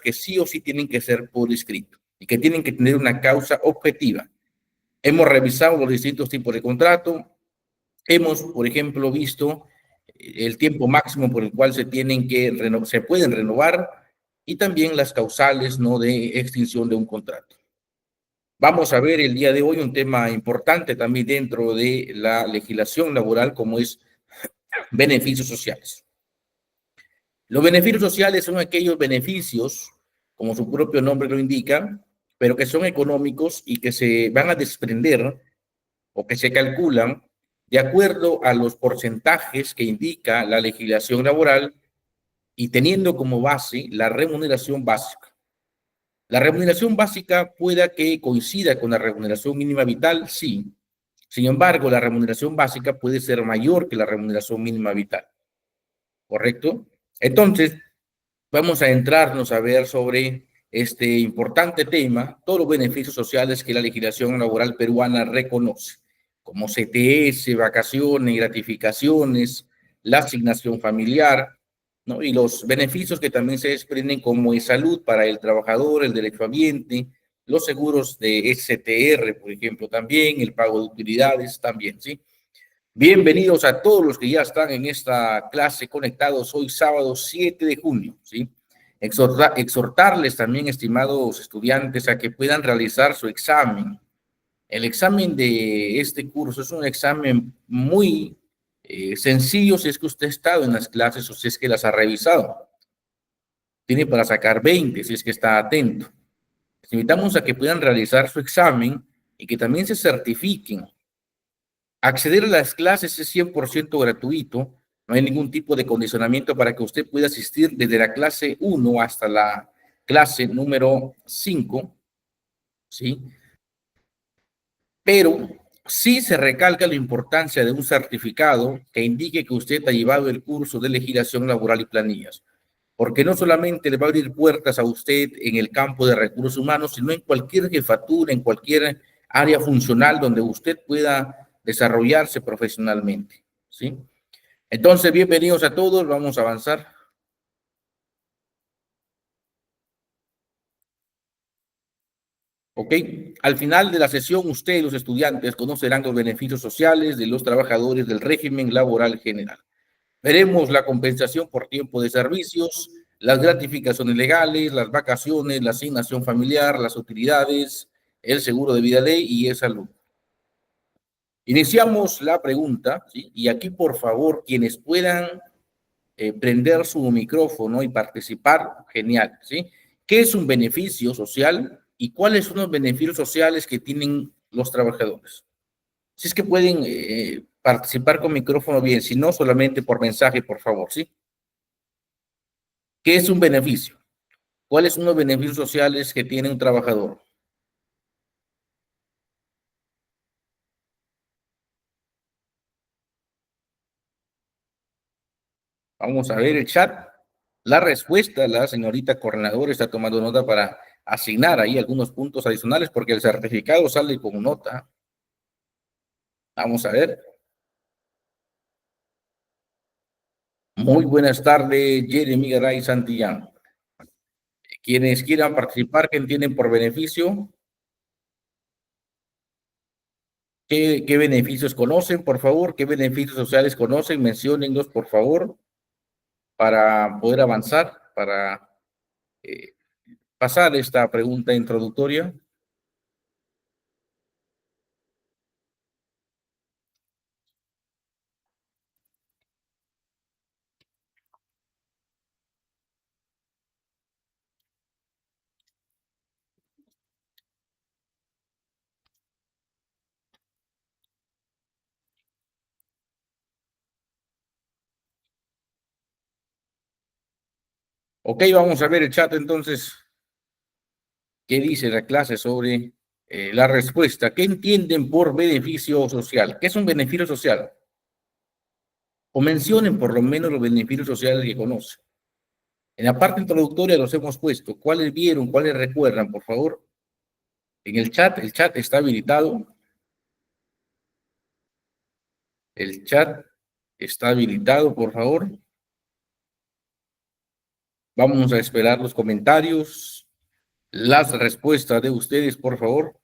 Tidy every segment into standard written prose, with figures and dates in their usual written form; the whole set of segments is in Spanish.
que sí o sí tienen que ser por escrito y que tienen que tener una causa objetiva. Hemos revisado los distintos tipos de contrato. Hemos, por ejemplo, visto el tiempo máximo por el cual se pueden renovar y también las causales, ¿no?, de extinción de un contrato. Vamos a ver el día de hoy un tema importante también dentro de la legislación laboral, como es beneficios sociales. Los beneficios sociales son aquellos beneficios, como su propio nombre lo indica, pero que son económicos y que se van a desprender o que se calculan de acuerdo a los porcentajes que indica la legislación laboral y teniendo como base la remuneración básica. La remuneración básica pueda que coincida con la remuneración mínima vital, sí. Sin embargo, la remuneración básica puede ser mayor que la remuneración mínima vital, ¿correcto? Entonces, vamos a entrarnos a ver sobre este importante tema, todos los beneficios sociales que la legislación laboral peruana reconoce, como CTS, vacaciones, gratificaciones, la asignación familiar, ¿no? Y los beneficios que también se desprenden como es salud para el trabajador, el derecho ambiente, los seguros de STR, por ejemplo, también, el pago de utilidades también, ¿sí? Bienvenidos a todos los que ya están en esta clase conectados hoy sábado 7 de junio, ¿sí? Exhortarles también, estimados estudiantes, a que puedan realizar su examen. El examen de este curso es un examen muy sencillo si es que usted ha estado en las clases o si es que las ha revisado. Tiene para sacar 20 si es que está atento. Les invitamos a que puedan realizar su examen y que también se certifiquen. Acceder a las clases es 100% gratuito, no hay ningún tipo de condicionamiento para que usted pueda asistir desde la clase 1 hasta la clase número 5, ¿sí? Pero sí se recalca la importancia de un certificado que indique que usted ha llevado el curso de legislación laboral y planillas, porque no solamente le va a abrir puertas a usted en el campo de recursos humanos, sino en cualquier jefatura, en cualquier área funcional donde usted pueda desarrollarse profesionalmente, ¿sí? Entonces, bienvenidos a todos, vamos a avanzar. Ok, al final de la sesión, ustedes, los estudiantes, conocerán los beneficios sociales de los trabajadores del régimen laboral general. Veremos la compensación por tiempo de servicios, las gratificaciones legales, las vacaciones, la asignación familiar, las utilidades, el seguro de vida ley y el salud. Iniciamos la pregunta, ¿sí? Y aquí, por favor, quienes puedan prender su micrófono y participar, genial, ¿sí? ¿Qué es un beneficio social y cuáles son los beneficios sociales que tienen los trabajadores? Si es que pueden participar con micrófono bien, si no, solamente por mensaje, por favor, ¿sí? ¿Qué es un beneficio? ¿Cuáles son los beneficios sociales que tiene un trabajador? Vamos a ver el chat. La respuesta, la señorita coordinadora está tomando nota para asignar ahí algunos puntos adicionales porque el certificado sale con nota. Vamos a ver. Muy buenas tardes, Jeremy Garay Santillán. Quienes quieran participar, que entienden por beneficio, ¿qué beneficios conocen, por favor? ¿Qué beneficios sociales conocen? Menciónenlos, por favor, para poder avanzar, para eh, pasar esta pregunta introductoria. Ok, vamos a ver el chat entonces. ¿Qué dice la clase sobre la respuesta? ¿Qué entienden por beneficio social? ¿Qué es un beneficio social? O mencionen por lo menos los beneficios sociales que conocen. En la parte introductoria los hemos puesto. ¿Cuáles vieron? ¿Cuáles recuerdan, por favor? En el chat está habilitado. El chat está habilitado, por favor. Vamos a esperar los comentarios, las respuestas de ustedes, por favor.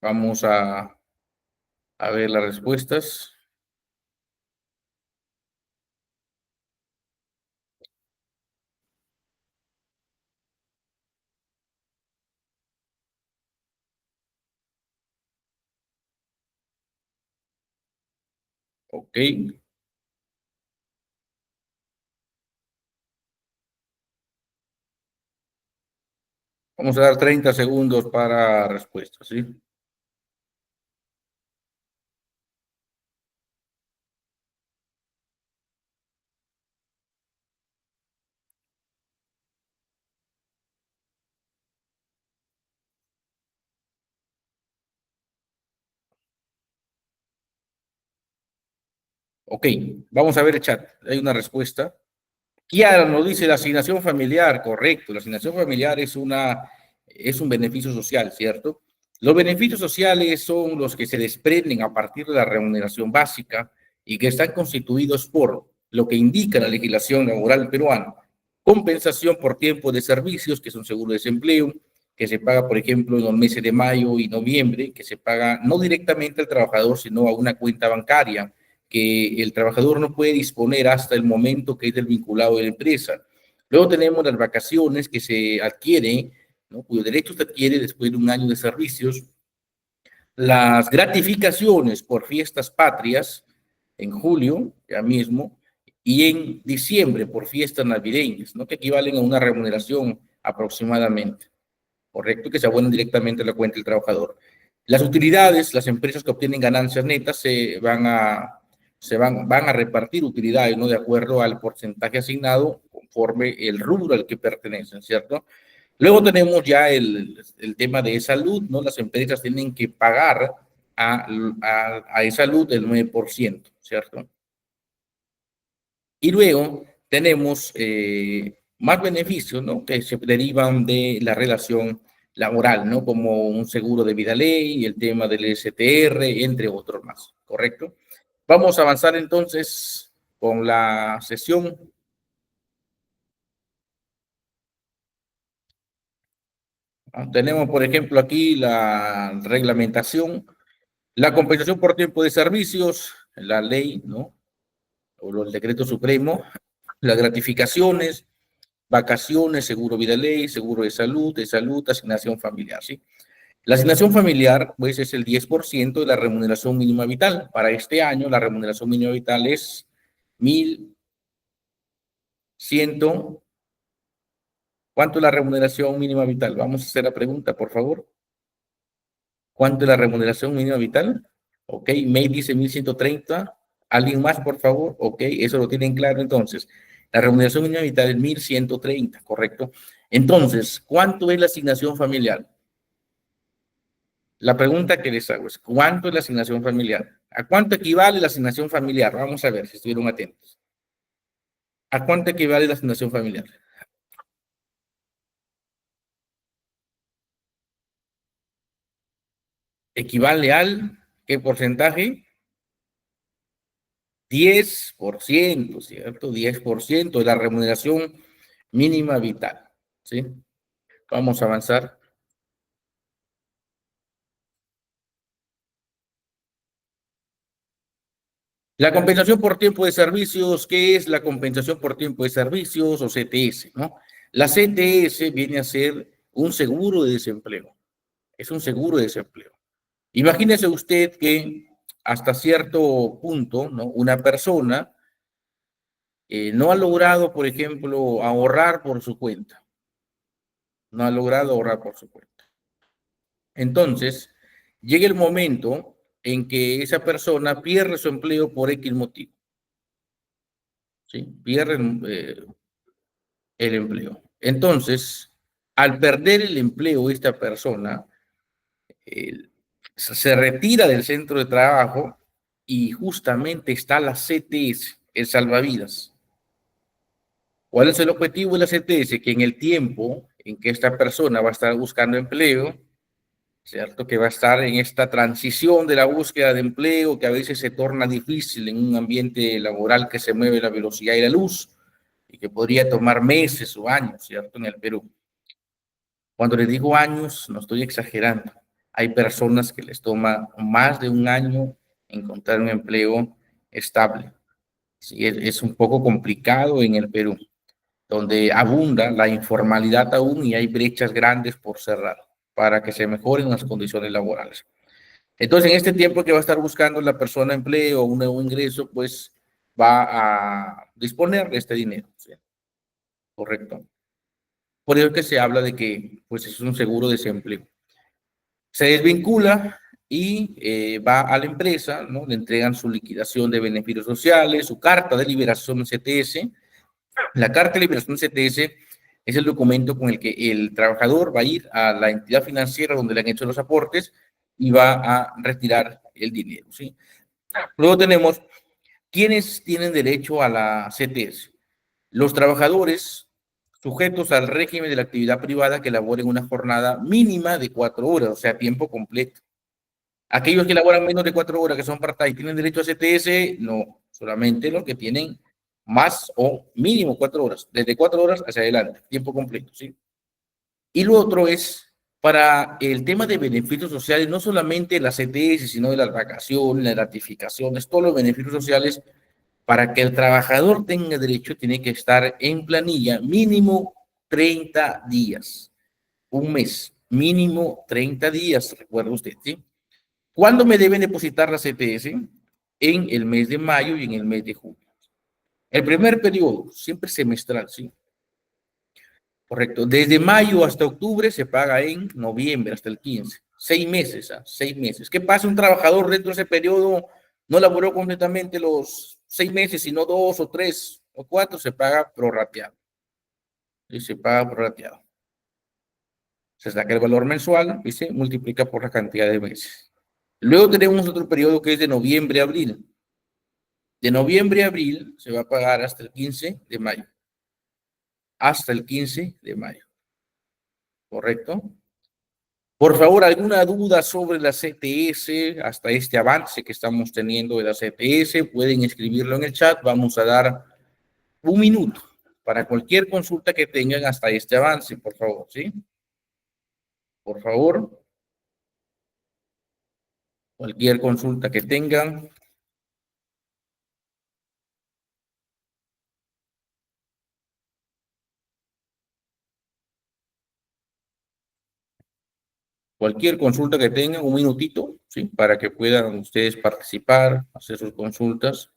Vamos a ver las respuestas. Ok. Vamos a dar 30 segundos para respuestas, ¿sí? Ok, vamos a ver el chat. Hay una respuesta. Kiara nos dice la asignación familiar, correcto. La asignación familiar es un beneficio social, ¿cierto? Los beneficios sociales son los que se desprenden a partir de la remuneración básica y que están constituidos por lo que indica la legislación laboral peruana. Compensación por tiempo de servicios, que es un seguro de desempleo, que se paga, por ejemplo, en los meses de mayo y noviembre, que se paga no directamente al trabajador, sino a una cuenta bancaria que el trabajador no puede disponer hasta el momento que es el vinculado de la empresa. Luego tenemos las vacaciones que se adquieren, ¿no? Cuyo derecho se adquiere después de un año de servicios. Las gratificaciones por fiestas patrias en julio, ya mismo, y en diciembre por fiestas navideñas, ¿no? Que equivalen a una remuneración aproximadamente, correcto, que se abonan directamente a la cuenta del trabajador. Las utilidades, las empresas que obtienen ganancias netas van a repartir utilidades, ¿no? De acuerdo al porcentaje asignado conforme el rubro al que pertenecen, ¿cierto? Luego tenemos ya el tema de salud, ¿no? Las empresas tienen que pagar a salud el 9%, ¿cierto? Y luego tenemos más beneficios, ¿no? Que se derivan de la relación laboral, ¿no? Como un seguro de vida ley, el tema del STR, entre otros más, ¿correcto? Vamos a avanzar entonces con la sesión. Tenemos, por ejemplo, aquí la reglamentación, la compensación por tiempo de servicios, la ley, ¿no? O el decreto supremo, las gratificaciones, vacaciones, seguro vida ley, seguro de salud, asignación familiar, ¿sí? La asignación familiar, pues, es el 10% de la remuneración mínima vital. Para este año, la remuneración mínima vital es 1.100. ¿Cuánto es la remuneración mínima vital? Vamos a hacer la pregunta, por favor. ¿Cuánto es la remuneración mínima vital? Ok, May dice 1.130. ¿Alguien más, por favor? Ok, eso lo tienen claro entonces. La remuneración mínima vital es 1.130, ¿correcto? Entonces, ¿cuánto es la asignación familiar? La pregunta que les hago es, ¿cuánto es la asignación familiar? ¿A cuánto equivale la asignación familiar? Vamos a ver si estuvieron atentos. ¿A cuánto equivale la asignación familiar? Equivale al, ¿qué porcentaje? 10%, ¿cierto? 10% de la remuneración mínima vital, ¿sí? Vamos a avanzar. La compensación por tiempo de servicios, ¿qué es la compensación por tiempo de servicios o CTS, no? La CTS viene a ser un seguro de desempleo, es un seguro de desempleo. Imagínese usted que hasta cierto punto, ¿no? Una persona no ha logrado, por ejemplo, ahorrar por su cuenta, no ha logrado ahorrar por su cuenta. Entonces, llega el momento en que esa persona pierde su empleo por X motivo, ¿sí? Pierde el empleo. Entonces, al perder el empleo esta persona, eh, se retira del centro de trabajo y justamente está la CTS, el salvavidas. ¿Cuál es el objetivo de la CTS? Que en el tiempo en que esta persona va a estar buscando empleo, ¿cierto? Que va a estar en esta transición de la búsqueda de empleo, que a veces se torna difícil en un ambiente laboral que se mueve a la velocidad de la luz y que podría tomar meses o años, ¿cierto? En el Perú. Cuando les digo años, no estoy exagerando. Hay personas que les toma más de un año encontrar un empleo estable. Sí, es un poco complicado en el Perú, donde abunda la informalidad aún y hay brechas grandes por cerrar para que se mejoren las condiciones laborales. Entonces, en este tiempo que va a estar buscando la persona empleo o un nuevo ingreso, pues va a disponer de este dinero, ¿sí? Correcto. Por eso que se habla de que pues es un seguro de desempleo. Se desvincula y va a la empresa, ¿no? Le entregan su liquidación de beneficios sociales, su carta de liberación CTS. La carta de liberación CTS es el documento con el que el trabajador va a ir a la entidad financiera donde le han hecho los aportes y va a retirar el dinero, ¿sí? Luego tenemos quienes tienen derecho a la CTS. Los trabajadores sujetos al régimen de la actividad privada que laboren una jornada mínima de 4 horas, o sea, tiempo completo. Aquellos que laboran menos de 4 horas, que son part-time, ¿tienen derecho a CTS? No, solamente los que tienen más o mínimo 4 horas, desde 4 horas hacia adelante, tiempo completo, ¿sí? Y lo otro es para el tema de beneficios sociales, no solamente la CTS, sino de las vacaciones, las ratificaciones, todos los beneficios sociales, para que el trabajador tenga derecho, tiene que estar en planilla mínimo 30 días, un mes, mínimo 30 días, recuerda usted, ¿sí? ¿Cuándo me deben depositar la CTS? En el mes de mayo y en el mes de junio. El primer periodo, siempre semestral, ¿sí? Correcto. Desde mayo hasta octubre se paga en noviembre hasta el 15. 6 meses, ¿ah? 6 meses. ¿Qué pasa? Un trabajador dentro de ese periodo no laboró completamente los 6 meses, sino 2 o 3 o 4, se paga prorrateado. Y se paga prorrateado. Se saca el valor mensual y se multiplica por la cantidad de meses. Luego tenemos otro periodo que es de noviembre a abril. De noviembre a abril se va a pagar hasta el 15 de mayo. Hasta el 15 de mayo. ¿Correcto? Por favor, ¿alguna duda sobre la CTS hasta este avance que estamos teniendo de la CTS? Pueden escribirlo en el chat. Vamos a dar un minuto para cualquier consulta que tengan hasta este avance, por favor, ¿sí? Por favor, cualquier consulta que tengan. Cualquier consulta que tengan, un minutito, ¿sí? Para que puedan ustedes participar, hacer sus consultas.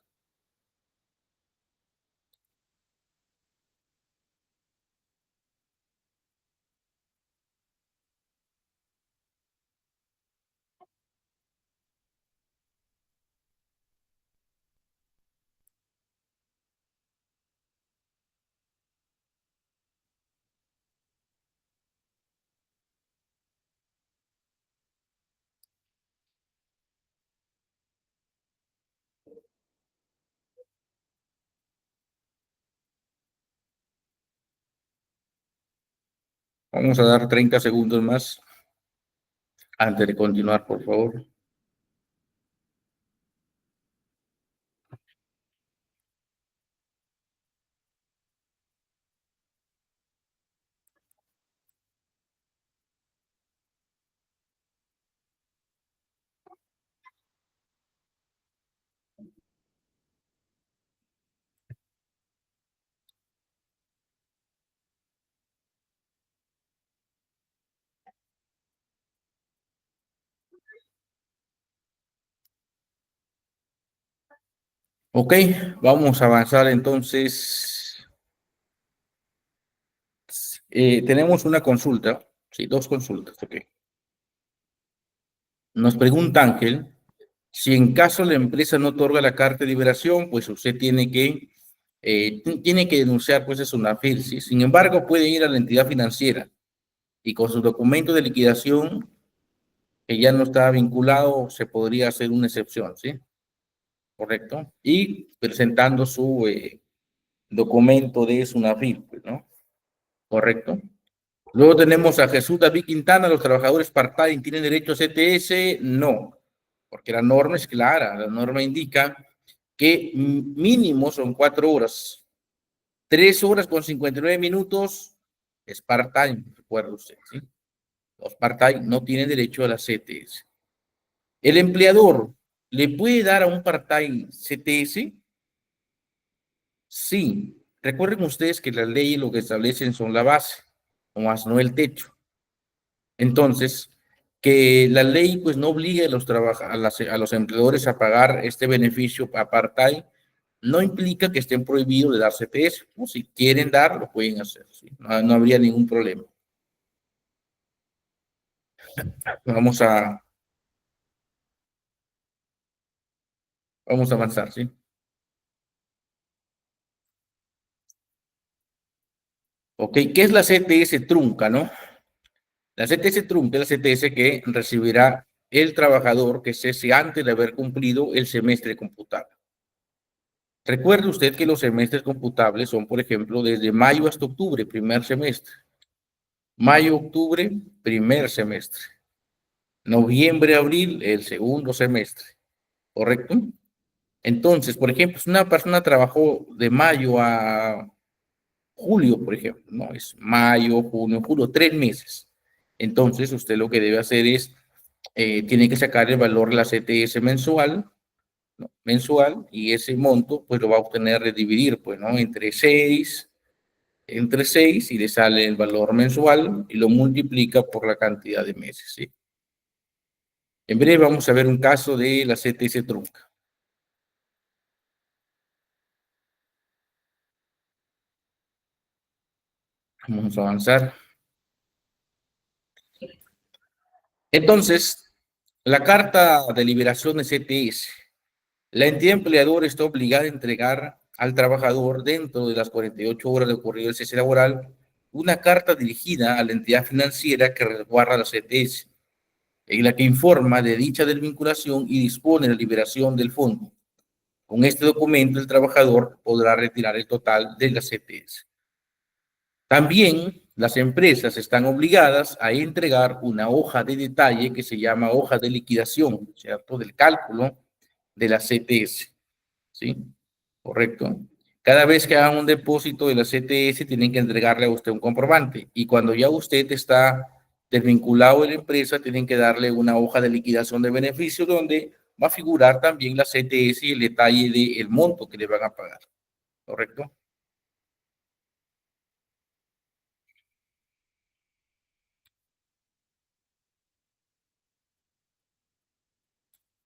Vamos a dar 30 segundos más antes de continuar, por favor. Ok, vamos a avanzar entonces. Tenemos una consulta, sí, dos consultas, ok. Nos pregunta Ángel, si en caso la empresa no otorga la carta de liberación, pues usted tiene que denunciar pues es una FIR, ¿sí? Sin embargo, puede ir a la entidad financiera y con su documento de liquidación, que ya no está vinculado, se podría hacer una excepción, ¿sí? Correcto. Y presentando su documento de SUNAFIL, pues, ¿no? Correcto. Luego tenemos a Jesús David Quintana, los trabajadores part-time tienen derecho a CTS. No, porque la norma es clara, la norma indica que mínimo son 4 horas. 3 horas con 59 minutos es part-time, recuerda usted, ¿sí? Los part-time no tienen derecho a la CTS. ¿El empleador le puede dar a un part-time CTS? Sí. Recuerden ustedes que las leyes lo que establecen son la base, o más no el techo. Entonces, que la ley pues no obligue a los empleadores a pagar este beneficio a part-time no implica que estén prohibidos de dar CTS. ¿No? Si quieren dar, lo pueden hacer. ¿Sí? No habría ningún problema. Vamos a avanzar, ¿sí? Ok, ¿qué es la CTS trunca, no? La CTS trunca es la CTS que recibirá el trabajador que cese antes de haber cumplido el semestre computable. Recuerde usted que los semestres computables son, por ejemplo, desde mayo hasta octubre, primer semestre. Mayo, octubre, primer semestre. Noviembre, abril, el segundo semestre. ¿Correcto? Entonces, por ejemplo, si una persona trabajó de mayo a julio, por ejemplo, ¿no? Es mayo, junio, julio, 3 meses. Entonces, usted lo que debe hacer es, tiene que sacar el valor de la CTS mensual, ¿no? Mensual, y ese monto, pues lo va a obtener de dividir, pues, ¿no? Entre seis y le sale el valor mensual y lo multiplica por la cantidad de meses, ¿sí? En breve vamos a ver un caso de la CTS trunca. Vamos a avanzar. Entonces, la carta de liberación de CTS. La entidad empleadora está obligada a entregar al trabajador dentro de las 48 horas de ocurrido el cese laboral una carta dirigida a la entidad financiera que resguarda la CTS, en la que informa de dicha desvinculación y dispone la liberación del fondo. Con este documento, el trabajador podrá retirar el total de la CTS. También las empresas están obligadas a entregar una hoja de detalle que se llama hoja de liquidación, ¿cierto? Del cálculo de la CTS, ¿sí? Correcto. Cada vez que hagan un depósito de la CTS, tienen que entregarle a usted un comprobante. Y cuando ya usted está desvinculado de la empresa, tienen que darle una hoja de liquidación de beneficios donde va a figurar también la CTS y el detalle del monto que le van a pagar. ¿Correcto?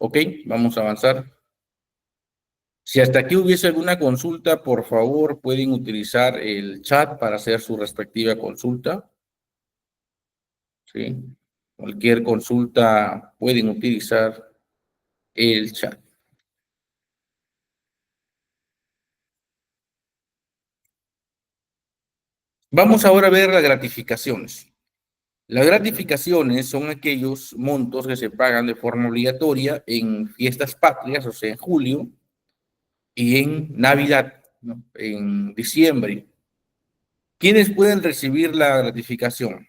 Ok, vamos a avanzar. Si hasta aquí hubiese alguna consulta, por favor, pueden utilizar el chat para hacer su respectiva consulta. ¿Sí? Cualquier consulta pueden utilizar el chat. Vamos ahora a ver las gratificaciones. Las gratificaciones son aquellos montos que se pagan de forma obligatoria en fiestas patrias, o sea, en julio, y en Navidad, ¿no? En diciembre. ¿Quiénes pueden recibir la gratificación?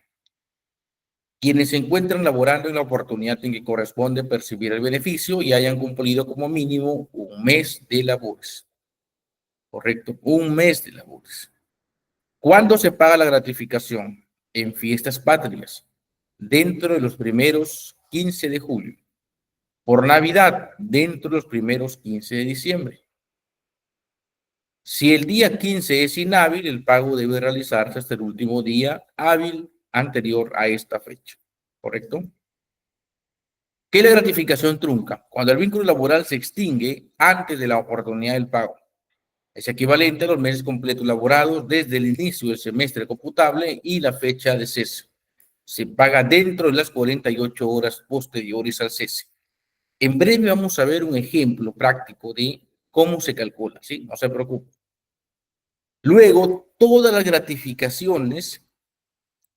Quienes se encuentran laborando en la oportunidad en que corresponde percibir el beneficio y hayan cumplido como mínimo un mes de labores. ¿Correcto? Un mes de labores. ¿Cuándo se paga la gratificación? En fiestas patrias, dentro de los primeros 15 de julio. Por Navidad, dentro de los primeros 15 de diciembre. Si el día 15 es inhábil, el pago debe realizarse hasta el último día hábil anterior a esta fecha. ¿Correcto? ¿Qué es la gratificación trunca? Cuando el vínculo laboral se extingue antes de la oportunidad del pago. Es equivalente a los meses completos laborados desde el inicio del semestre computable y la fecha de cese. Se paga dentro de las 48 horas posteriores al cese. En breve vamos a ver un ejemplo práctico de cómo se calcula, ¿sí? No se preocupe. Luego, todas las gratificaciones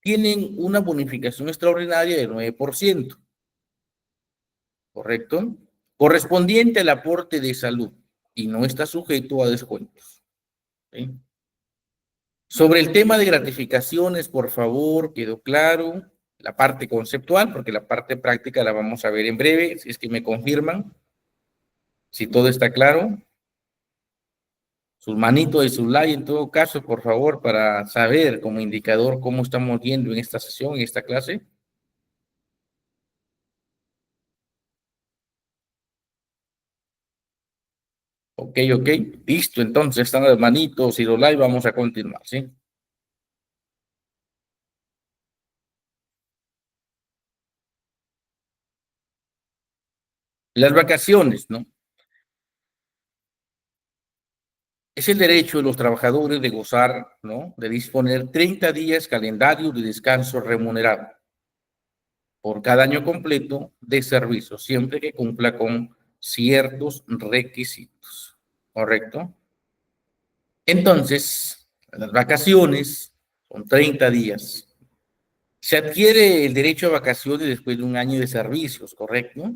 tienen una bonificación extraordinaria del 9%, ¿correcto? Correspondiente al aporte de salud y no está sujeto a descuentos, ¿sí? Sobre el tema de gratificaciones, por favor, quedó claro la parte conceptual, porque la parte práctica la vamos a ver en breve, si es que me confirman, si todo está claro. Sus manitos y su like en todo caso, por favor, para saber como indicador cómo estamos viendo en esta sesión, en esta clase. Ok, ok, listo, entonces están las manitos y los like, vamos a continuar, ¿sí? Las vacaciones, ¿no? Es el derecho de los trabajadores de gozar, ¿no? De disponer 30 días calendario de descanso remunerado por cada año completo de servicio, siempre que cumpla con ciertos requisitos, ¿correcto? Entonces, las vacaciones son 30 días. Se adquiere el derecho a vacaciones después de un año de servicios, ¿correcto?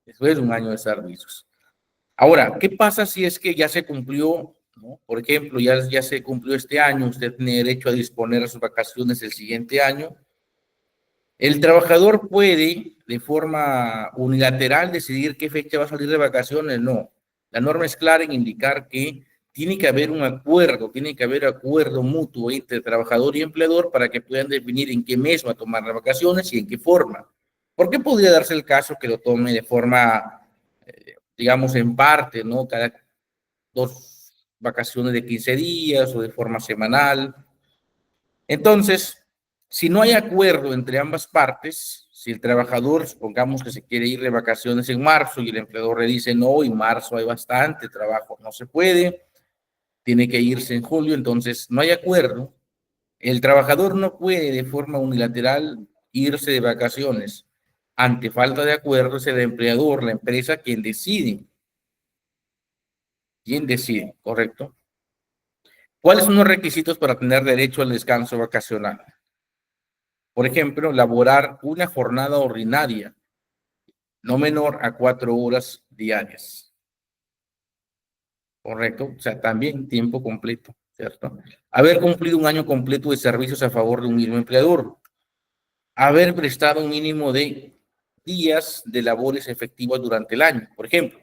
Después de un año de servicios. Ahora, ¿qué pasa si es que ya se cumplió, ¿no? Por ejemplo, ya se cumplió este año, usted tiene derecho a disponer de sus vacaciones el siguiente año? El trabajador puede, de forma unilateral, decidir qué fecha va a salir de vacaciones. No. La norma es clara en indicar que tiene que haber un acuerdo, tiene que haber acuerdo mutuo entre trabajador y empleador para que puedan definir en qué mes va a tomar las vacaciones y en qué forma. ¿Por qué podría darse el caso que lo tome de forma, digamos, en parte, ¿no? Cada dos vacaciones de 15 días o de forma semanal? Entonces, si no hay acuerdo entre ambas partes, si el trabajador, supongamos que se quiere ir de vacaciones en marzo y el empleador le dice, no, en marzo hay bastante trabajo, no se puede, tiene que irse en julio, entonces no hay acuerdo, el trabajador no puede de forma unilateral irse de vacaciones. Ante falta de acuerdo es el empleador, la empresa, quien decide, ¿correcto? ¿Cuáles son los requisitos para tener derecho al descanso vacacional? Por ejemplo, laborar una jornada ordinaria no menor a 4 horas diarias, ¿correcto? O sea, también tiempo completo, ¿cierto? Haber cumplido un año completo de servicios a favor de un mismo empleador, haber prestado un mínimo de días de labores efectivas durante el año. Por ejemplo,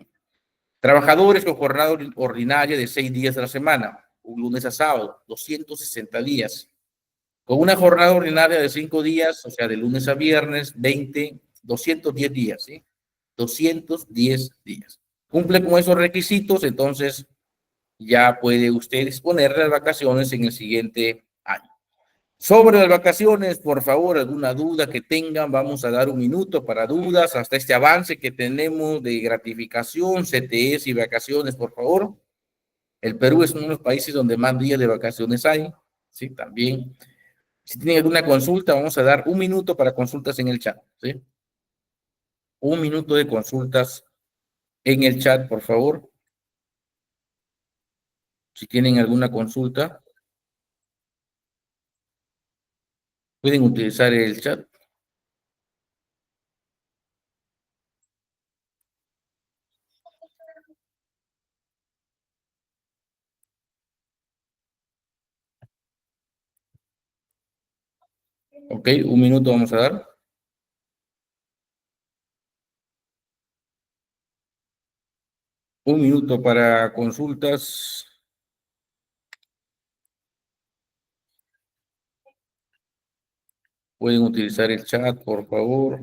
trabajadores con jornada ordinaria de 6 días a la semana, un lunes a sábado, 260 días. Con una jornada ordinaria de 5 días, o sea, de lunes a viernes, 210 días, ¿sí? 210 días. Cumple con esos requisitos, entonces ya puede usted disponer de las vacaciones en el siguiente año. Sobre las vacaciones, por favor, alguna duda que tengan, vamos a dar un minuto para dudas hasta este avance que tenemos de gratificación, CTS y vacaciones, por favor. El Perú es uno de los países donde más días de vacaciones hay, sí, también. Si tienen alguna consulta, vamos a dar un minuto para consultas en el chat, ¿sí? Un minuto de consultas en el chat, por favor. Si tienen alguna consulta, pueden utilizar el chat. Ok, un minuto vamos a dar. Un minuto para consultas. Pueden utilizar el chat, por favor.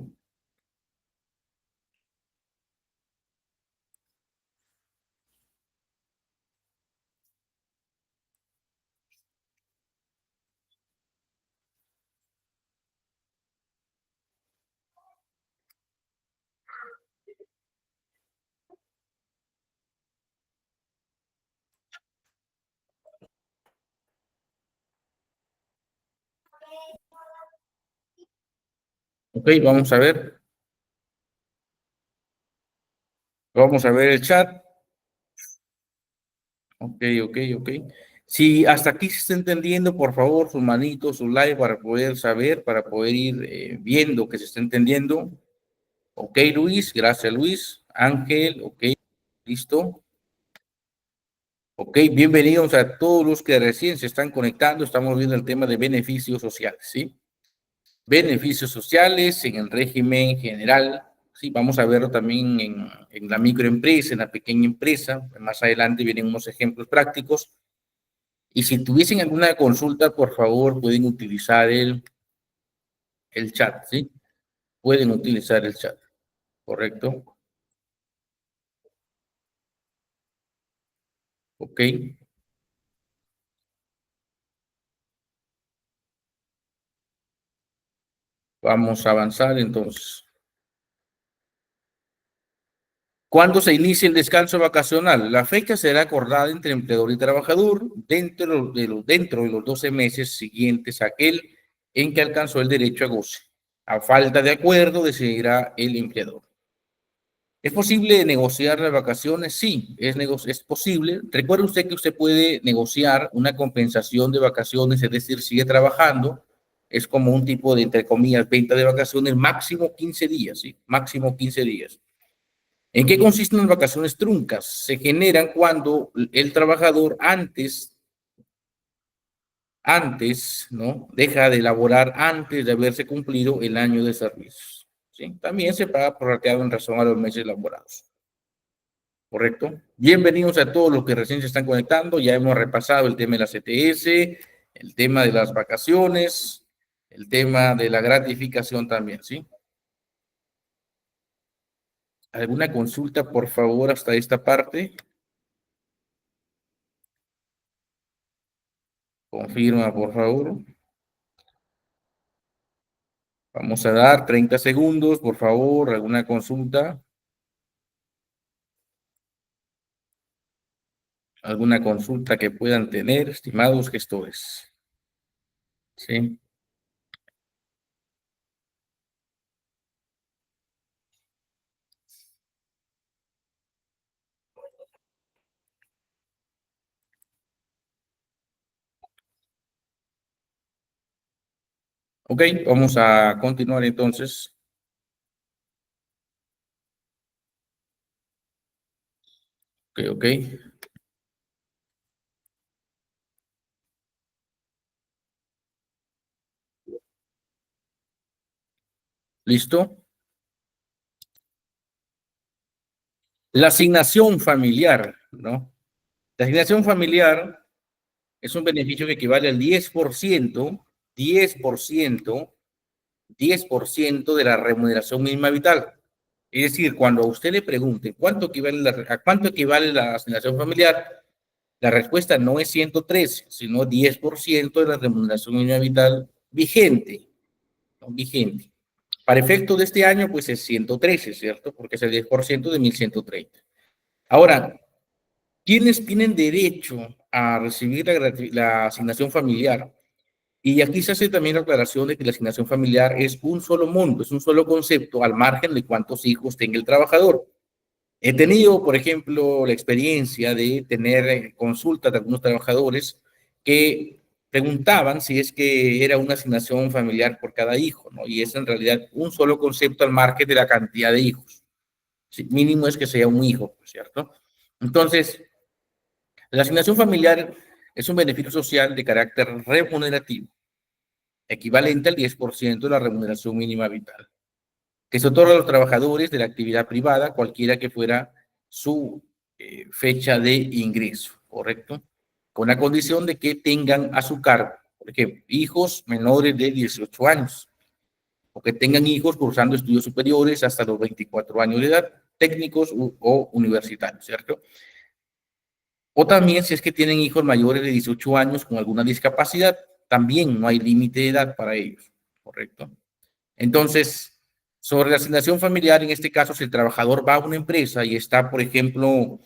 Ok, vamos a ver. Vamos a ver el chat. Ok, ok, ok. Si hasta aquí se está entendiendo, por favor, su manito, su like para poder saber, para poder ir viendo que se está entendiendo. Ok, Luis, gracias, Luis. Ángel, ok, listo. Ok, bienvenidos a todos los que recién se están conectando. Estamos viendo el tema de beneficios sociales, ¿sí? Beneficios sociales en el régimen general, ¿sí? Vamos a verlo también en la microempresa, en la pequeña empresa. Más adelante vienen unos ejemplos prácticos. Y si tuviesen alguna consulta, por favor, pueden utilizar el chat, ¿sí? Pueden utilizar el chat, ¿correcto? Ok, vamos a avanzar entonces. ¿Cuándo se inicia el descanso vacacional? La fecha será acordada entre empleador y trabajador dentro de los 12 meses siguientes a aquel en que alcanzó el derecho a goce. A falta de acuerdo, decidirá el empleador. ¿Es posible negociar las vacaciones? Sí, es posible. Recuerde usted que usted puede negociar una compensación de vacaciones, es decir, sigue trabajando. Es como un tipo de, entre comillas, venta de vacaciones, máximo 15 días, ¿sí? Máximo 15 días. ¿En qué consisten las vacaciones truncas? Se generan cuando el trabajador ¿no? Deja de laborar antes de haberse cumplido el año de servicios. ¿Sí? También se paga prorrateado en razón a los meses laborados. ¿Correcto? Bienvenidos a todos los que recién se están conectando. Ya hemos repasado el tema de la CTS, el tema de las vacaciones, el tema de la gratificación también, ¿sí? ¿Alguna consulta, por favor, hasta esta parte? Confirma, por favor. Vamos a dar 30 segundos, por favor, alguna consulta. Alguna consulta que puedan tener, estimados gestores. ¿Sí? Ok, vamos a continuar entonces. Ok, ok. ¿Listo? La asignación familiar, ¿no? La asignación familiar es un beneficio que equivale al 10%, 10% de la remuneración mínima vital. Es decir, cuando a usted le pregunte a cuánto equivale la asignación familiar, la respuesta no es 113, sino 10% de la remuneración mínima vital vigente, ¿no? Vigente. Para efecto de este año, pues es 113, ¿cierto? Porque es el 10% de 1.130. Ahora, ¿quiénes tienen derecho a recibir la asignación familiar? Y aquí se hace también la aclaración de que la asignación familiar es un solo monto, es un solo concepto al margen de cuántos hijos tenga el trabajador. He tenido, por ejemplo, la experiencia de tener consultas de algunos trabajadores que preguntaban si es que era una asignación familiar por cada hijo, ¿no? Y es en realidad un solo concepto al margen de la cantidad de hijos. Sí, mínimo es que sea un hijo, ¿cierto? Entonces, la asignación familiar es un beneficio social de carácter remunerativo, equivalente al 10% de la remuneración mínima vital, que se otorga a los trabajadores de la actividad privada, cualquiera que fuera su fecha de ingreso, ¿correcto? Con la condición de que tengan a su cargo, por ejemplo, hijos menores de 18 años, o que tengan hijos cursando estudios superiores hasta los 24 años de edad, técnicos o universitarios, ¿cierto? O también si es que tienen hijos mayores de 18 años con alguna discapacidad, también no hay límite de edad para ellos, ¿correcto? Entonces, sobre la asignación familiar, en este caso, si el trabajador va a una empresa y está, por ejemplo,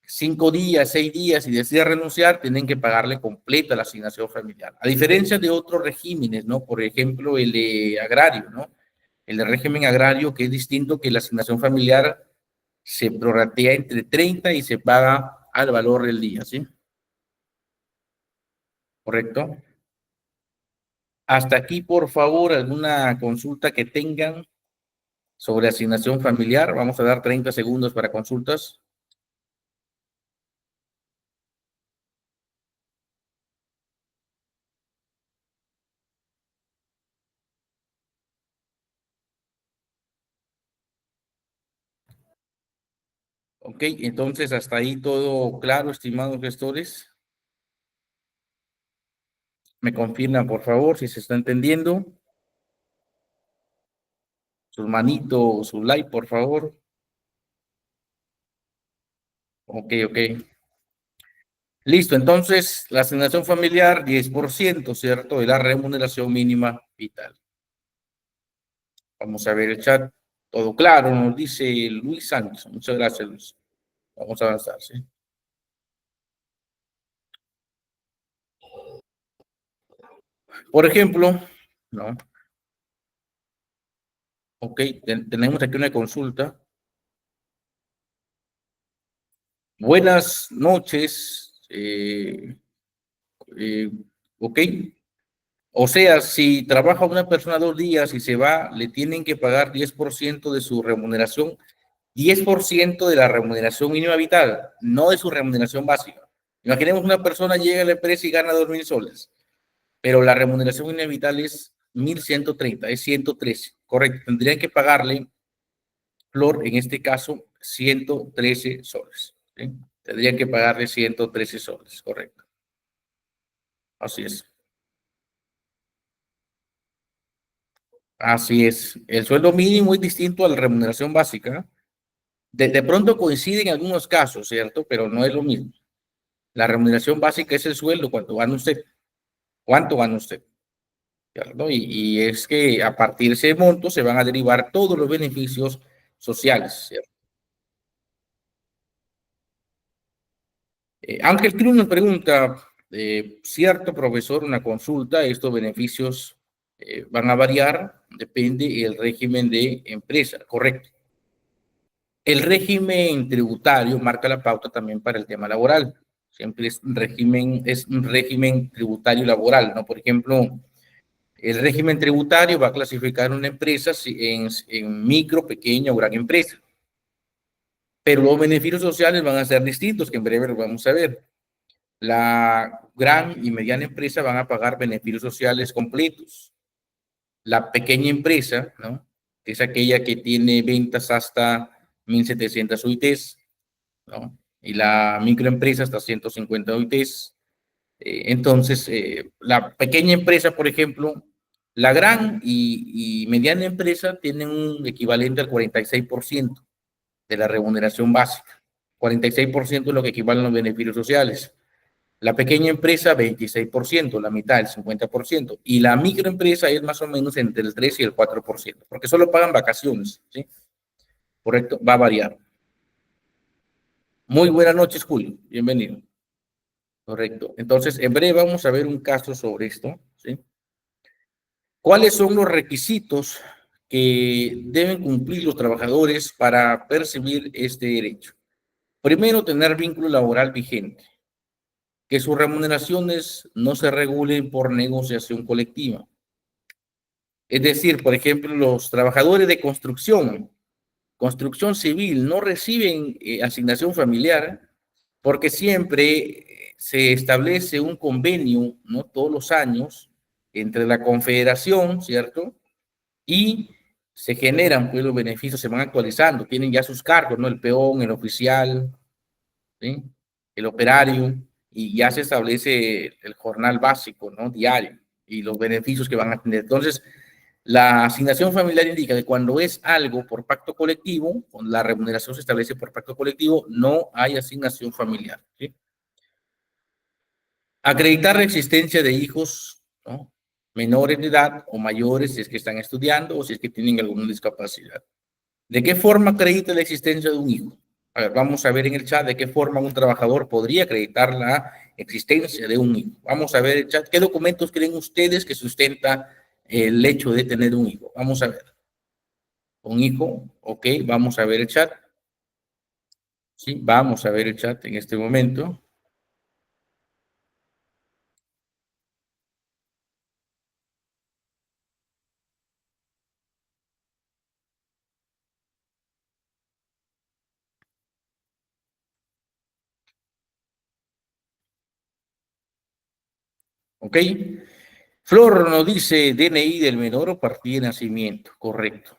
5 días, 6 días y decide renunciar, tienen que pagarle completa la asignación familiar. A diferencia de otros regímenes, ¿no? Por ejemplo, el de agrario, ¿no? El de régimen agrario, que es distinto, que la asignación familiar se prorratea entre 30 y se paga al valor del día, ¿sí? ¿Correcto? Hasta aquí, por favor, alguna consulta que tengan sobre asignación familiar. Vamos a dar 30 segundos para consultas. Ok, entonces hasta ahí todo claro, estimados gestores. Me confirman, por favor, si se está entendiendo. Sus manitos, su like, por favor. Ok, ok. Listo, entonces la asignación familiar, 10%, ¿cierto? De la remuneración mínima vital. Vamos a ver el chat. Todo claro, nos dice Luis Sánchez. Muchas gracias, Luis. Vamos a avanzar, ¿sí? Por ejemplo, ¿no? Ok, tenemos aquí una consulta. Buenas noches. Eh, ok. O sea, si trabaja una persona 2 días y se va, le tienen que pagar 10% de su remuneración, 10% de la remuneración mínima vital, no de su remuneración básica. Imaginemos una persona llega a la empresa y gana 2.000 soles, pero la remuneración mínima vital es 1.130, es 113, correcto. Tendrían que pagarle, Flor, en este caso, 113 soles. ¿Sí? Tendrían que pagarle 113 soles, correcto. Así es. Así es. El sueldo mínimo es distinto a la remuneración básica. De pronto coincide en algunos casos, ¿cierto? Pero no es lo mismo. La remuneración básica es el sueldo, cuánto gana usted. ¿Cuánto gana usted? ¿Cierto? Y es que a partir de ese monto se van a derivar todos los beneficios sociales, ¿cierto? Ángel Cruz nos pregunta, cierto, profesor, una consulta, estos beneficios van a variar, depende del régimen de empresa, correcto. El régimen tributario marca la pauta también para el tema laboral. Siempre es un régimen tributario laboral, ¿no? Por ejemplo, el régimen tributario va a clasificar una empresa en micro, pequeña o gran empresa, pero los beneficios sociales van a ser distintos, que en breve los vamos a ver. La gran y mediana empresa van a pagar beneficios sociales completos. La pequeña empresa, ¿no? Que es aquella que tiene ventas hasta 1.700 UITs, ¿no? Y la microempresa hasta 150 UITs. Entonces, la pequeña empresa, por ejemplo, la gran y mediana empresa tienen un equivalente al 46% de la remuneración básica. 46% es lo que equivalen los beneficios sociales. La pequeña empresa, 26%, la mitad, el 50%. Y la microempresa es más o menos entre el 3 y el 4%, porque solo pagan vacaciones, ¿sí? Correcto, va a variar. Muy buenas noches, Julio. Bienvenido. Correcto. Entonces, en breve vamos a ver un caso sobre esto, ¿sí? ¿Cuáles son los requisitos que deben cumplir los trabajadores para percibir este derecho? Primero, tener vínculo laboral vigente, que sus remuneraciones no se regulen por negociación colectiva. Es decir, por ejemplo, los trabajadores de construcción civil, no reciben asignación familiar porque siempre se establece un convenio, ¿no? Todos los años entre la confederación, ¿cierto? Y se generan, pues los beneficios se van actualizando, tienen ya sus cargos, ¿no? El peón, el oficial, ¿sí? El operario, y ya se establece el jornal básico, ¿no? Diario, y los beneficios que van a tener. Entonces, la asignación familiar indica que cuando es algo por pacto colectivo, la remuneración se establece por pacto colectivo, no hay asignación familiar, ¿sí? Acreditar la existencia de hijos, ¿no? Menores de edad o mayores si es que están estudiando o si es que tienen alguna discapacidad. ¿De qué forma acredita la existencia de un hijo? A ver, vamos a ver en el chat de qué forma un trabajador podría acreditar la existencia de un hijo. Vamos a ver el chat. ¿Qué documentos creen ustedes que sustenta el hecho de tener un hijo? Vamos a ver. Un hijo, ok, vamos a ver el chat. Sí, vamos a ver el chat en este momento. Ok. Flor nos dice DNI del menor o partida de nacimiento. Correcto.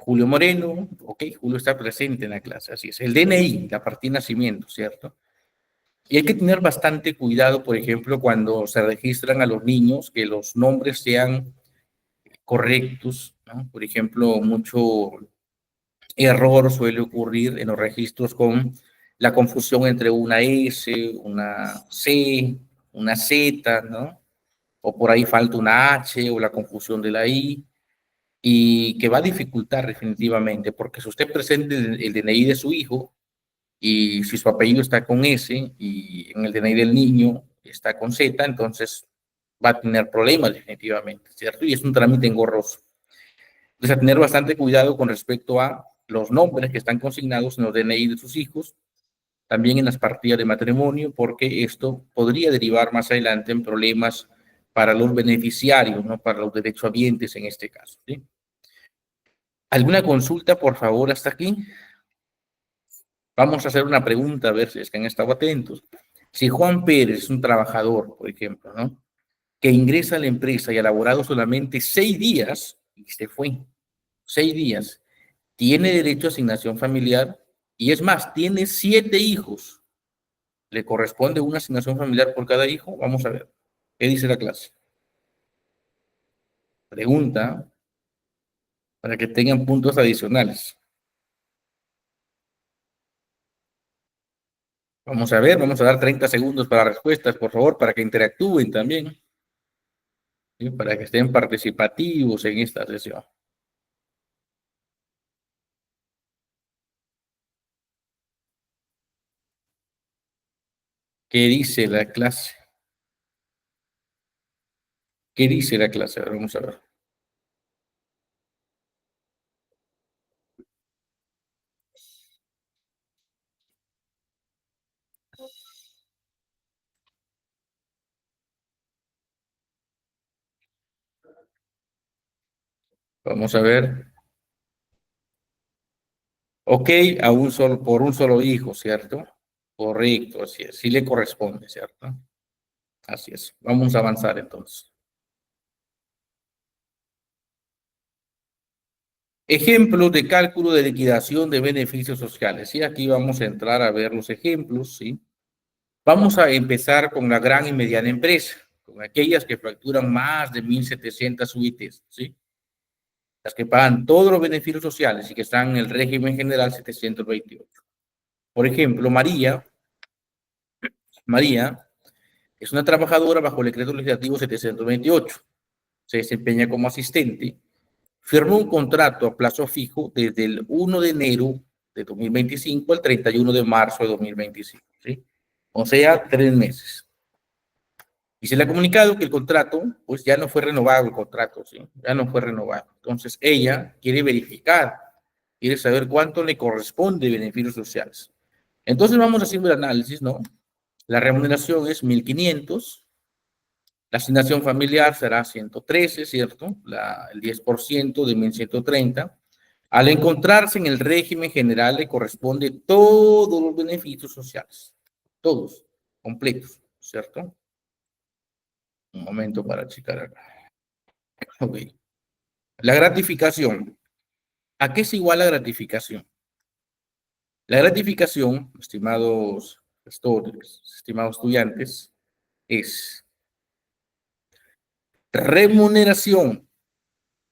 Julio Moreno, ok, Julio está presente en la clase, así es. El DNI, la partida de nacimiento, ¿cierto? Y hay que tener bastante cuidado, por ejemplo, cuando se registran a los niños, que los nombres sean correctos, ¿no? Por ejemplo, mucho error suele ocurrir en los registros con la confusión entre una S, una C, una Z, ¿no? O por ahí falta una H o la confusión de la I, y que va a dificultar definitivamente, porque si usted presenta el DNI de su hijo y si su apellido está con S y en el DNI del niño está con Z, entonces va a tener problemas definitivamente, ¿cierto? Y es un trámite engorroso. Entonces, a tener bastante cuidado con respecto a los nombres que están consignados en los DNI de sus hijos, también en las partidas de matrimonio, porque esto podría derivar más adelante en problemas para los beneficiarios, no para los derechohabientes en este caso, ¿sí? ¿Alguna consulta, por favor, hasta aquí? Vamos a hacer una pregunta, a ver si es que han estado atentos. Si Juan Pérez es un trabajador, por ejemplo, ¿no? Que ingresa a la empresa y ha laborado solamente 6 días y se fue, 6 días, tiene derecho a asignación familiar y es más, tiene 7 hijos. ¿Le corresponde una asignación familiar por cada hijo? Vamos a ver. ¿Qué dice la clase? Pregunta para que tengan puntos adicionales. Vamos a ver, vamos a dar 30 segundos para respuestas, por favor, para que interactúen también, ¿sí? Para que estén participativos en esta sesión. ¿Qué dice la clase? ¿Qué dice la clase? A ver, vamos a ver. Vamos a ver. Ok, a un solo, por un solo hijo, ¿cierto? Correcto, así es. Sí le corresponde, ¿cierto? Así es. Vamos a avanzar entonces. Ejemplos de cálculo de liquidación de beneficios sociales. Y aquí vamos a entrar a ver los ejemplos, ¿sí? Vamos a empezar con la gran y mediana empresa, con aquellas que facturan más de 1.700 UITs, ¿sí? Las que pagan todos los beneficios sociales y que están en el régimen general 728. Por ejemplo, María es una trabajadora bajo el decreto legislativo 728. Se desempeña como asistente. Firmó un contrato a plazo fijo desde el 1 de enero de 2025 al 31 de marzo de 2025, ¿sí? O sea, 3 meses. Y se le ha comunicado que el contrato, pues ya no fue renovado el contrato, ¿sí? Ya no fue renovado. Entonces, ella quiere verificar, quiere saber cuánto le corresponde de beneficios sociales. Entonces, vamos haciendo el análisis, ¿no? La remuneración es 1.500, la asignación familiar será 113, ¿cierto? El 10% de 1.130. Al encontrarse en el régimen general le corresponde todos los beneficios sociales, todos, completos, ¿cierto? Un momento para checar acá. Ok. La gratificación. ¿A qué es igual la gratificación? La gratificación, estimados gestores, estimados estudiantes, es remuneración,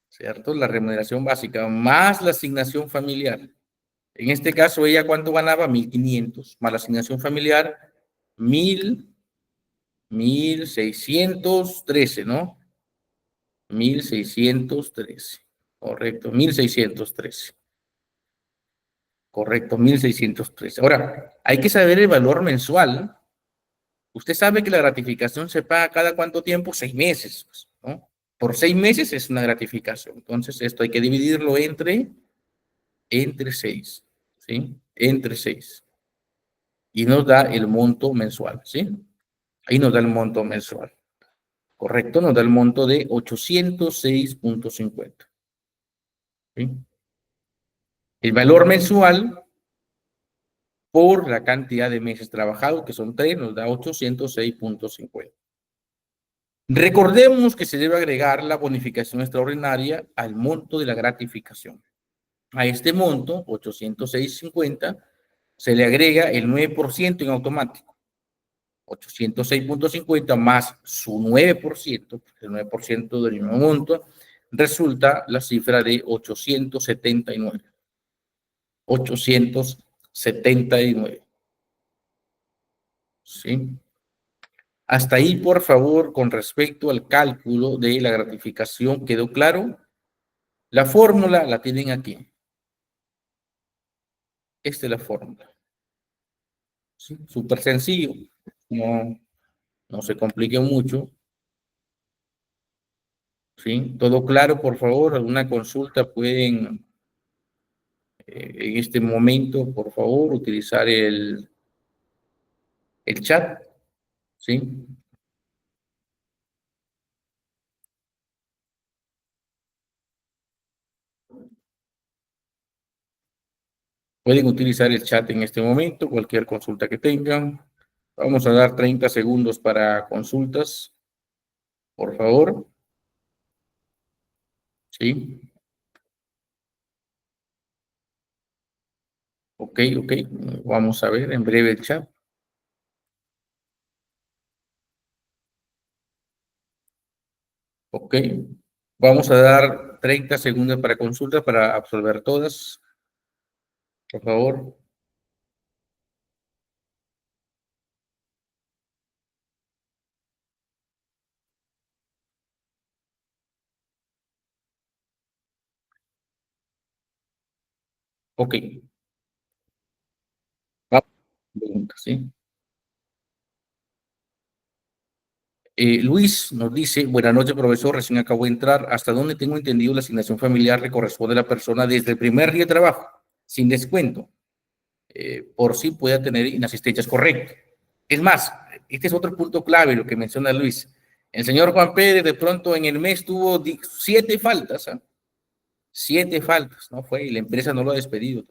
¿cierto? La remuneración básica más la asignación familiar. En este caso, ella, ¿cuánto ganaba? 1.500, más la asignación familiar, 1.613, ¿no? 1.613, correcto, 1.613, correcto, 1.613. Ahora, hay que saber el valor mensual. Usted sabe que la gratificación se paga cada cuánto tiempo, 6 meses, pues, ¿no? Por 6 meses es una gratificación. Entonces, esto hay que dividirlo entre 6, ¿sí? Entre 6. Y nos da el monto mensual, ¿sí? Ahí nos da el monto mensual. Correcto, nos da el monto de 806.50. ¿Sí? El valor mensual por la cantidad de meses trabajados, que son 3, nos da 806.50. Recordemos que se debe agregar la bonificación extraordinaria al monto de la gratificación. A este monto, 806.50, se le agrega el 9% en automático. 806.50 más su 9%, el 9% del mismo monto, resulta la cifra de 879. 879. ¿Sí? Hasta ahí, por favor, con respecto al cálculo de la gratificación, ¿quedó claro? La fórmula la tienen aquí. Esta es la fórmula. ¿Sí? Súper sencillo. No, no se complique mucho. ¿Sí? ¿Todo claro, por favor? ¿Alguna consulta pueden en este momento, por favor, utilizar el chat? ¿Sí? Pueden utilizar el chat en este momento, cualquier consulta que tengan. Vamos a dar 30 segundos para consultas, por favor. ¿Sí? Ok, ok. Vamos a ver en breve el chat. Ok. Vamos a dar 30 segundos para consultas para absolver todas, por favor. Ok. Vamos. Preguntas, ¿sí? Luis nos dice, buenas noches, profesor, recién acabo de entrar. Hasta donde tengo entendido, la asignación familiar le corresponde a la persona desde el primer día de trabajo, sin descuento. Por si pueda tener inasistencias, correcto. Es más, este es otro punto clave, lo que menciona Luis. El señor Juan Pérez de pronto en el mes tuvo 7 faltas, ¿eh? 7 faltas, ¿no? Fue, y la empresa no lo ha despedido.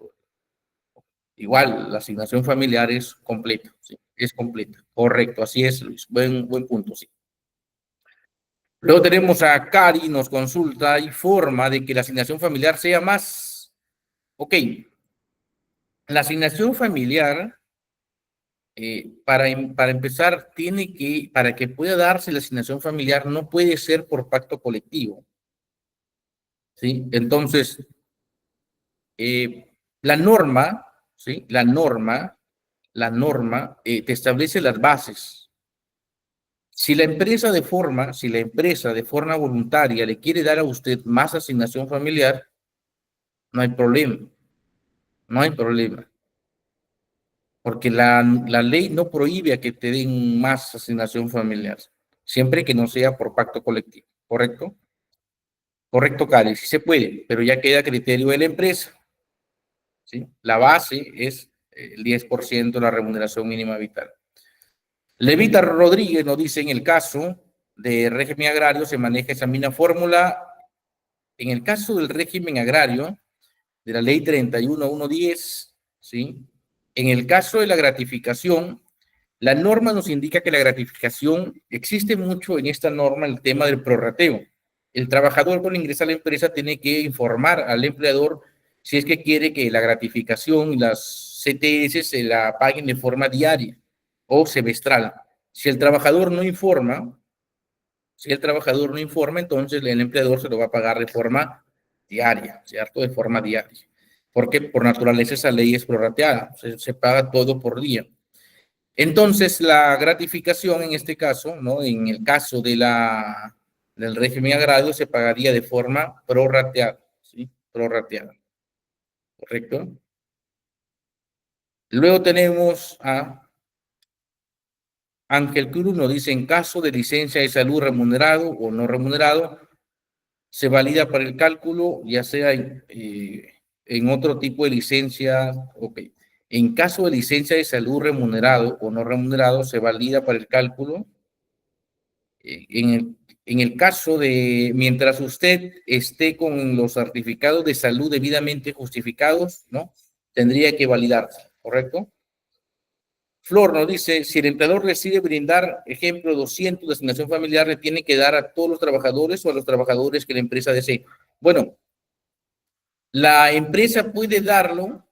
Igual, la asignación familiar es completa, ¿sí? Es completa. Correcto, así es, Luis. Buen punto, sí. Luego tenemos a Cari, nos consulta y forma de que la asignación familiar sea más. Ok, la asignación familiar, para empezar, para que pueda darse la asignación familiar, no puede ser por pacto colectivo, ¿sí? Entonces, la norma, ¿sí? La norma te establece las bases. Si la empresa de forma voluntaria le quiere dar a usted más asignación familiar, no hay problema, no hay problema, porque la ley no prohíbe a que te den más asignación familiar, siempre que no sea por pacto colectivo, ¿correcto? Correcto, Cali, sí se puede, pero ya queda a criterio de la empresa, ¿sí? La base es el 10% de la remuneración mínima vital. Levita Rodríguez nos dice, en el caso de régimen agrario se maneja esa misma fórmula. En el caso del régimen agrario, de la ley 31110, ¿sí? En el caso de la gratificación, la norma nos indica que la gratificación, existe mucho en esta norma el tema del prorrateo. El trabajador cuando ingresa a la empresa tiene que informar al empleador si es que quiere que la gratificación y las CTS se la paguen de forma diaria o semestral. Si el trabajador no informa, entonces el empleador se lo va a pagar de forma diaria, ¿cierto? De forma diaria. Porque por naturaleza esa ley es prorrateada, se paga todo por día. Entonces, la gratificación en este caso, ¿no? En el caso del régimen agrario, se pagaría de forma prorrateada, ¿sí? Prorrateada, ¿correcto? Luego tenemos a Ángel Cruz, nos dice, en caso de licencia de salud remunerado o no remunerado, se valida para el cálculo, ya sea en otro tipo de licencia, ok. En caso de licencia de salud remunerado o no remunerado, se valida para el cálculo. En el caso de, mientras usted esté con los certificados de salud debidamente justificados, ¿no? Tendría que validarse, ¿correcto? Flor nos dice, si el empleador decide brindar, ejemplo, 200 de asignación familiar, le tiene que dar a todos los trabajadores o a los trabajadores que la empresa desee. Bueno, La empresa puede darlo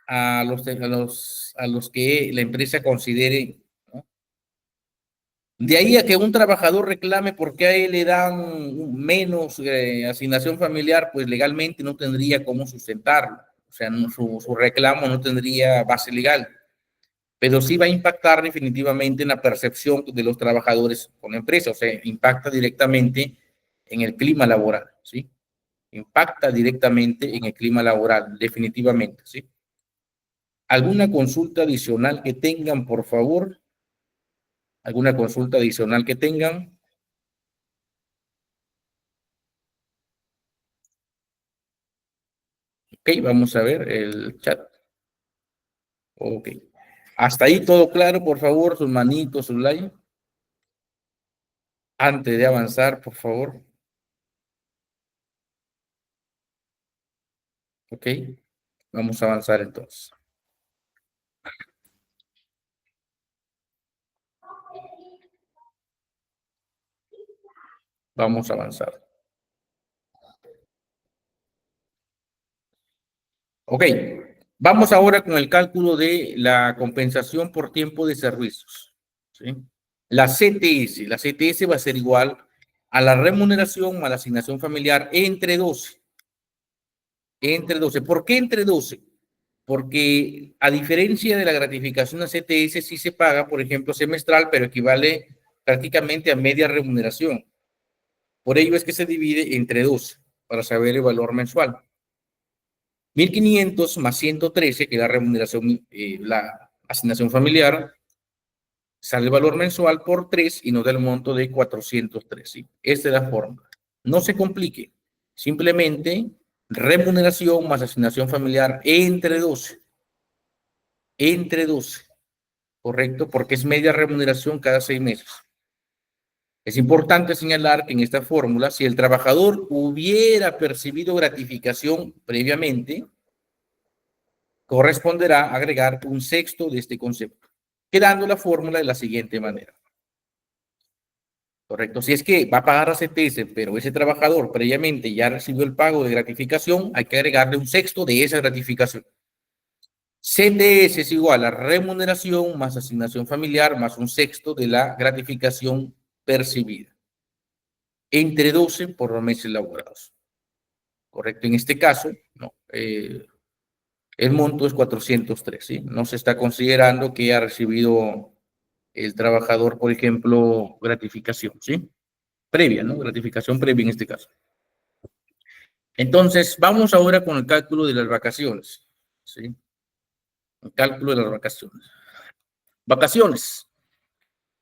a los que la empresa considere, ¿no? De ahí a que un trabajador reclame porque a él le dan menos asignación familiar, pues legalmente no tendría cómo sustentarlo. O sea, no, su reclamo no tendría base legal, pero sí va a impactar definitivamente en la percepción de los trabajadores con la empresa. O sea, impacta directamente en el clima laboral, ¿sí? Impacta directamente en el clima laboral, definitivamente, ¿sí? ¿Alguna consulta adicional que tengan, por favor? ¿Alguna consulta adicional que tengan? Ok, vamos a ver el chat. Ok. Hasta ahí todo claro, por favor, sus manitos, sus like. Antes de avanzar, por favor. Ok. Vamos a avanzar entonces. Vamos a avanzar. Ok. Vamos ahora con el cálculo de la compensación por tiempo de servicios. ¿Sí? La CTS va a ser igual a la remuneración más la asignación familiar entre 12. Entre 12. ¿Por qué entre 12? Porque a diferencia de la gratificación a CTS, sí se paga, por ejemplo, semestral, pero equivale prácticamente a media remuneración. Por ello es que se divide entre 12 para saber el valor mensual. 1.500 más 113, que es la remuneración, la asignación familiar, sale el valor mensual por 3 y nos da el monto de 403. ¿Sí? Esta es la fórmula. No se complique. Simplemente remuneración más asignación familiar entre 12. Entre 12. Correcto, porque es media remuneración cada 6 meses. Es importante señalar que en esta fórmula, si el trabajador hubiera percibido gratificación previamente, corresponderá agregar un sexto de este concepto, quedando la fórmula de la siguiente manera. Correcto, si es que va a pagar a CTS, pero ese trabajador previamente ya recibió el pago de gratificación, hay que agregarle un sexto de esa gratificación. CTS es igual a remuneración más asignación familiar más un sexto de la gratificación percibida, entre 12 por los meses laborados. Correcto, en este caso, no, el monto es 403, ¿sí? No se está considerando que ha recibido el trabajador, por ejemplo, gratificación, ¿sí? Previa, ¿no? Gratificación previa en este caso. Entonces, vamos ahora con el cálculo de las vacaciones, ¿sí? El cálculo de las vacaciones. Vacaciones.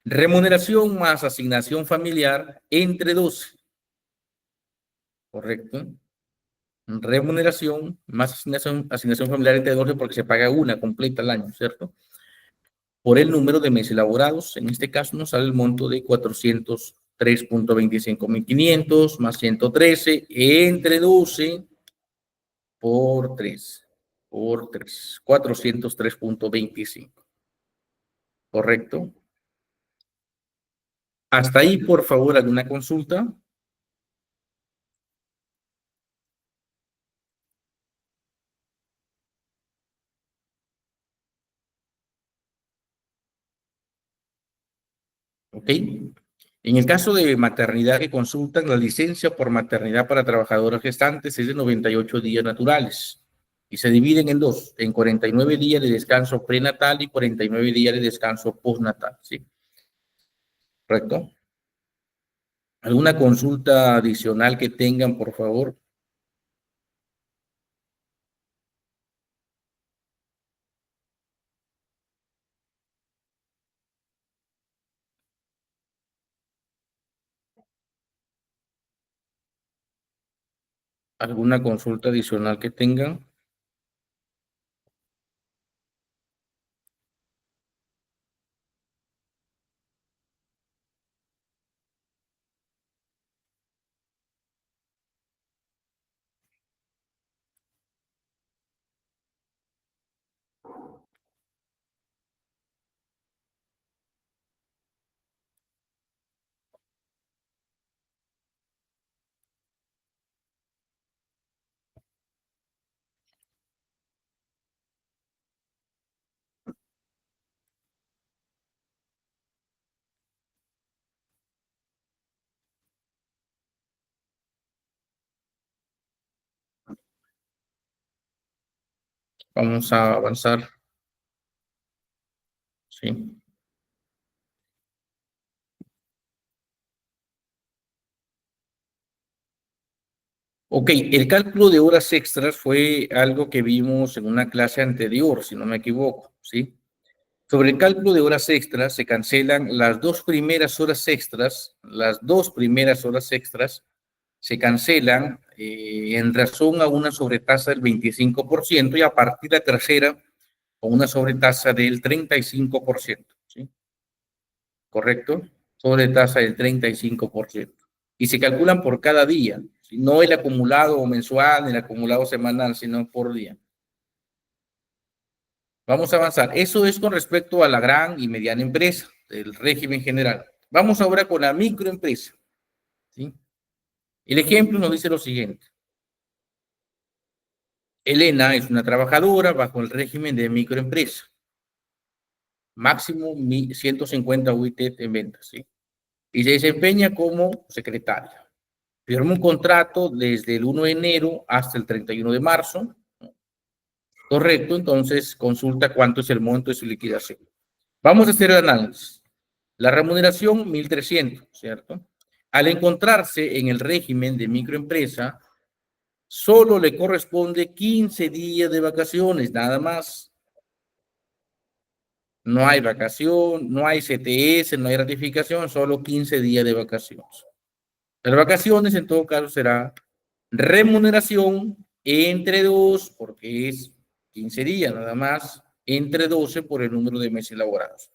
Remuneración más asignación familiar entre 12. Correcto. Remuneración más asignación familiar entre 12 porque se paga una completa al año, ¿cierto? Por el número de meses laborados. En este caso nos sale el monto de 403.25.500 más 113 entre 12 por 3. Por 3. 403.25. ¿Correcto? Hasta ahí, por favor, alguna consulta. ¿Ok? En el caso de maternidad que consultan, la licencia por maternidad para trabajadoras gestantes es de 98 días naturales y se dividen en dos, en 49 días de descanso prenatal y 49 días de descanso postnatal, ¿sí? ¿Correcto? ¿Alguna consulta adicional que tengan, por favor? ¿Alguna consulta adicional que tengan? Vamos a avanzar. Sí. Ok, el cálculo de horas extras fue algo que vimos en una clase anterior, si no me equivoco, ¿sí? Sobre el cálculo de horas extras se cancelan las dos primeras horas extras se cancelan en razón a una sobretasa del 25% y a partir de la tercera con una sobretasa del 35%, ¿sí? ¿Correcto? Sobretasa del 35%. Y se calculan por cada día, ¿sí? No el acumulado mensual, ni el acumulado semanal, sino por día. Vamos a avanzar. Eso es con respecto a la gran y mediana empresa, del régimen general. Vamos ahora con la microempresa, ¿sí? El ejemplo nos dice lo siguiente. Elena es una trabajadora bajo el régimen de microempresa. Máximo 150 UIT en ventas, ¿sí? Y se desempeña como secretaria. Firma un contrato desde el 1 de enero hasta el 31 de marzo. Correcto, entonces consulta cuánto es el monto de su liquidación. Vamos a hacer el análisis. La remuneración, 1.300, ¿cierto? Al encontrarse en el régimen de microempresa, solo le corresponde 15 días de vacaciones, nada más. No hay vacación, no hay CTS, no hay ratificación, solo 15 días de vacaciones. Las vacaciones, en todo caso, será remuneración entre 2, porque es 15 días nada más, entre 12 por el número de meses laborados.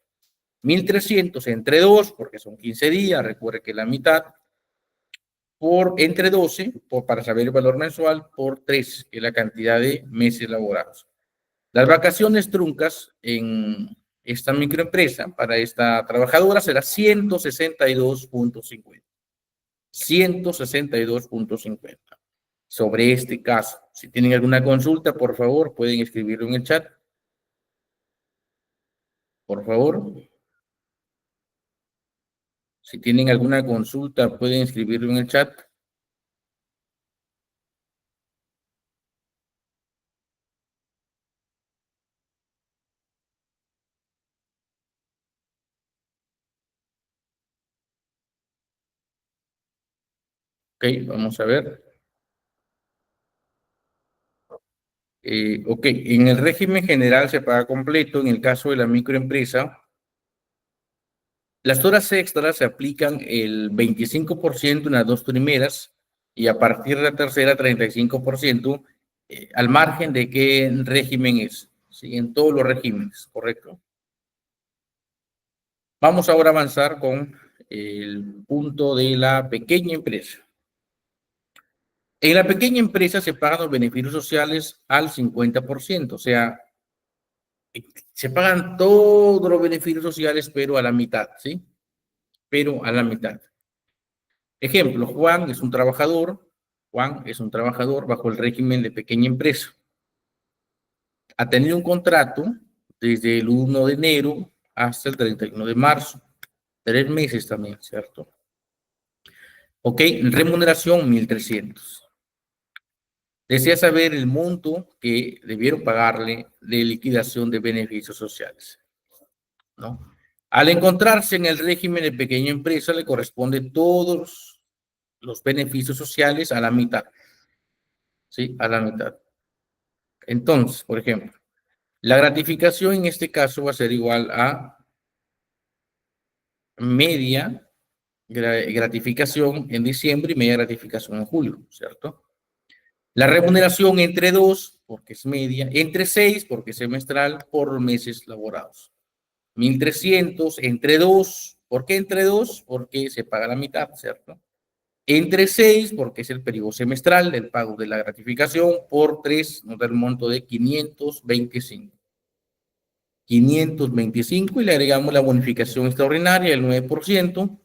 1.300 entre 2, porque son 15 días, recuerde que la mitad, por entre 12, para saber el valor mensual, por 3, que es la cantidad de meses laborados. Las vacaciones truncas en esta microempresa para esta trabajadora será 162.50. 162.50. Sobre este caso, si tienen alguna consulta, por favor, pueden escribirlo en el chat. Por favor. Si tienen alguna consulta, pueden escribirlo en el chat. Ok, vamos a ver. Ok, en el régimen general se paga completo. En el caso de la microempresa, las horas extras se aplican el 25% en las dos primeras y a partir de la tercera 35% al margen de qué régimen es. ¿Sí? En todos los regímenes, ¿correcto? Vamos ahora a avanzar con el punto de la pequeña empresa. En la pequeña empresa se pagan los beneficios sociales al 50%, o sea, se pagan todos los beneficios sociales, pero a la mitad, ¿sí? Pero a la mitad. Ejemplo, Juan es un trabajador bajo el régimen de pequeña empresa. Ha tenido un contrato desde el 1 de enero hasta el 31 de marzo. 3 meses también, ¿cierto? Ok, remuneración 1.300. Desea saber el monto que debieron pagarle de liquidación de beneficios sociales, ¿no? Al encontrarse en el régimen de pequeña empresa, le corresponden todos los beneficios sociales a la mitad, ¿sí? A la mitad. Entonces, por ejemplo, la gratificación en este caso va a ser igual a media gratificación en diciembre y media gratificación en julio, ¿cierto? La remuneración entre 2, porque es media, entre 6, porque es semestral, por meses laborados. 1.300 entre 2, ¿por qué entre 2? Porque se paga la mitad, ¿cierto? Entre 6, porque es el periodo semestral del pago de la gratificación, por 3 nos da el monto de 525. 525 y le agregamos la bonificación extraordinaria del 9%,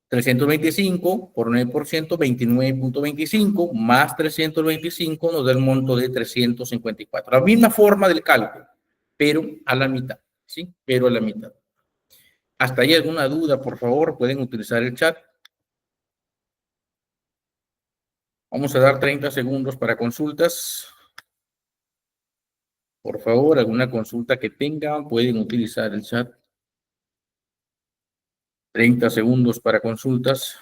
325 por 9%, 29.25, más 325 nos da el monto de 354. La misma forma del cálculo, pero a la mitad, ¿sí? Pero a la mitad. ¿Hasta ahí alguna duda? Por favor, pueden utilizar el chat. Vamos a dar 30 segundos para consultas. Por favor, alguna consulta que tengan, pueden utilizar el chat. 30 segundos para consultas.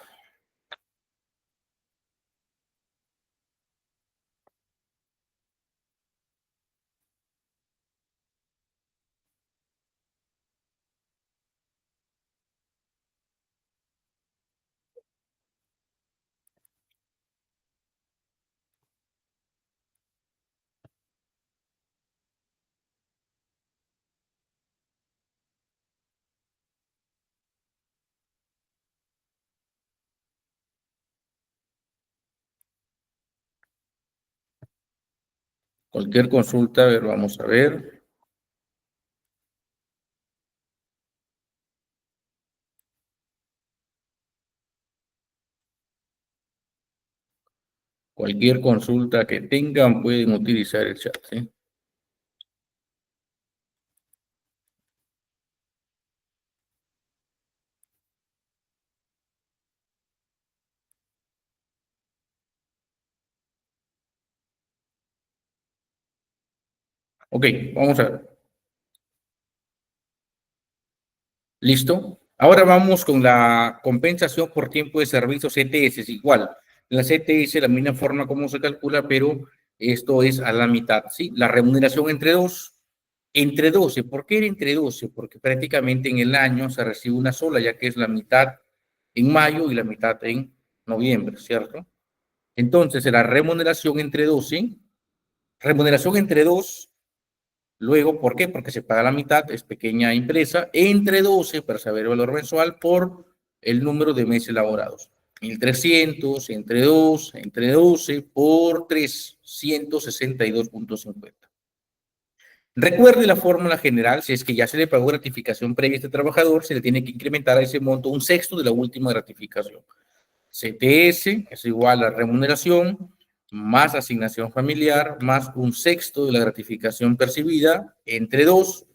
Cualquier consulta, a ver, vamos a ver. Cualquier consulta que tengan, pueden utilizar el chat, ¿sí? Ok, vamos a ver. ¿Listo? Ahora vamos con la compensación por tiempo de servicio CTS. Es igual. La CTS, la misma forma como se calcula, pero esto es a la mitad, ¿sí? La remuneración entre dos, entre 12. ¿Por qué era entre 12? Porque prácticamente en el año se recibe una sola, ya que es la mitad en mayo y la mitad en noviembre, ¿cierto? Entonces, la remuneración entre 12, remuneración entre dos. Luego, ¿por qué? Porque se paga la mitad, es pequeña empresa, entre 12 para saber el valor mensual por el número de meses laborados. 1.300 entre 2, entre 12 por 362.50. Recuerde la fórmula general, si es que ya se le pagó gratificación previa a este trabajador, se le tiene que incrementar a ese monto un sexto de la última gratificación. CTS es igual a remuneración más asignación familiar más un sexto de la gratificación percibida entre 12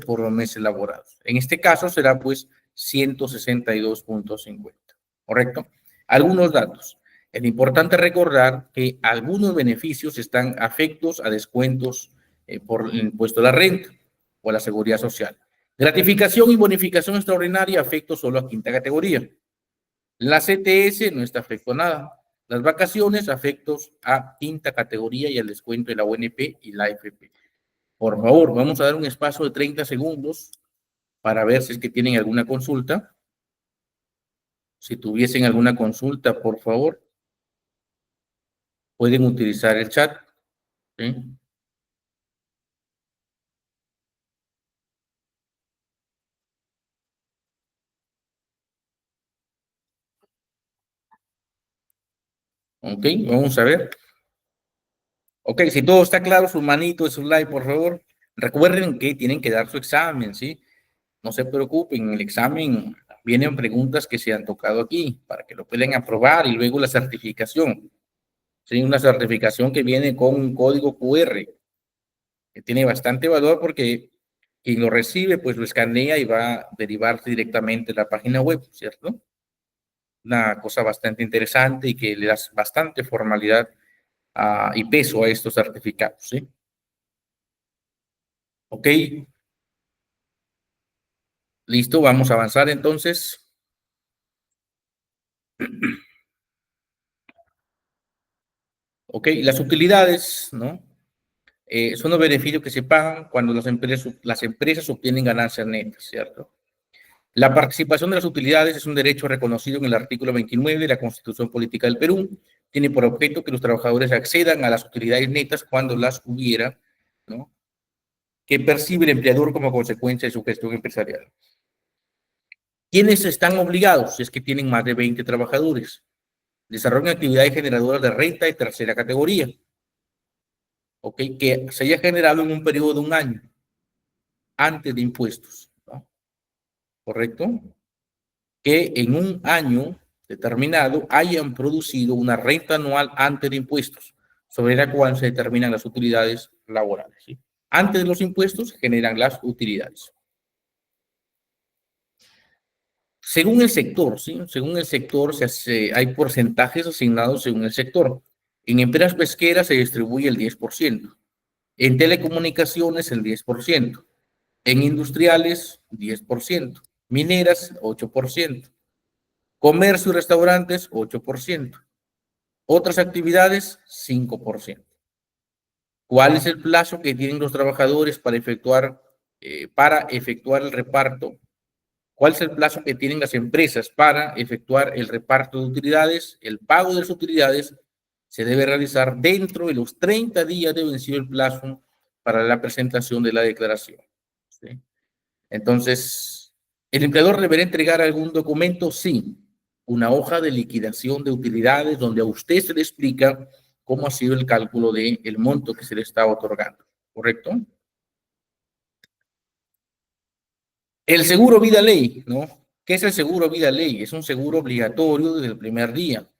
por los meses laborados. En este caso será pues 162.50, ¿correcto? Algunos datos. Es importante recordar que algunos beneficios están afectos a descuentos por el impuesto a la renta o a la seguridad social. Gratificación y bonificación extraordinaria afecto solo a quinta categoría. La CTS no está afecto a nada. Las vacaciones afectos a quinta categoría y al descuento de la ONP y la AFP. Por favor, vamos a dar un espacio de 30 segundos para ver si es que tienen alguna consulta. Si tuviesen alguna consulta, por favor, pueden utilizar el chat. ¿Sí? Ok, vamos a ver. Ok, si todo está claro, su manito, su like, por favor. Recuerden que tienen que dar su examen, ¿sí? No se preocupen, en el examen vienen preguntas que se han tocado aquí para que lo puedan aprobar y luego la certificación. Sí, una certificación que viene con un código QR que tiene bastante valor porque quien lo recibe pues lo escanea y va a derivarse directamente a la página web, ¿cierto? Una cosa bastante interesante y que le da bastante formalidad y peso a estos certificados, ¿sí? Ok, listo, vamos a avanzar entonces. Ok, las utilidades, ¿no? Son los beneficios que se pagan cuando las empresas obtienen ganancias netas, ¿cierto? La participación de las utilidades es un derecho reconocido en el artículo 29 de la Constitución Política del Perú. Tiene por objeto que los trabajadores accedan a las utilidades netas cuando las hubiera, ¿no? Que percibe el empleador como consecuencia de su gestión empresarial. ¿Quiénes están obligados? Si es que tienen más de 20 trabajadores. Desarrollan actividades generadoras de renta de tercera categoría, ¿ok? Que se haya generado en un periodo de un año antes de impuestos, ¿no? ¿Correcto? Que en un año determinado hayan producido una renta anual antes de impuestos, sobre la cual se determinan las utilidades laborales, ¿sí? Antes de los impuestos se generan las utilidades. Según el sector, ¿sí? Según el sector hay porcentajes asignados según el sector. En empresas pesqueras se distribuye el 10%. En telecomunicaciones, el 10%. En industriales, 10%. Mineras, 8%. Comercio y restaurantes, 8%. Otras actividades, 5%. ¿Cuál es el plazo que tienen los trabajadores para efectuar el reparto? ¿Cuál es el plazo que tienen las empresas para efectuar el reparto de utilidades? El pago de las utilidades se debe realizar dentro de los 30 días de vencido el plazo para la presentación de la declaración. ¿Sí? Entonces, ¿el empleador deberá entregar algún documento? Sí, una hoja de liquidación de utilidades donde a usted se le explica cómo ha sido el cálculo del monto que se le está otorgando, ¿correcto? El seguro vida ley, ¿no? ¿Qué es el seguro vida ley? Es un seguro obligatorio desde el primer día,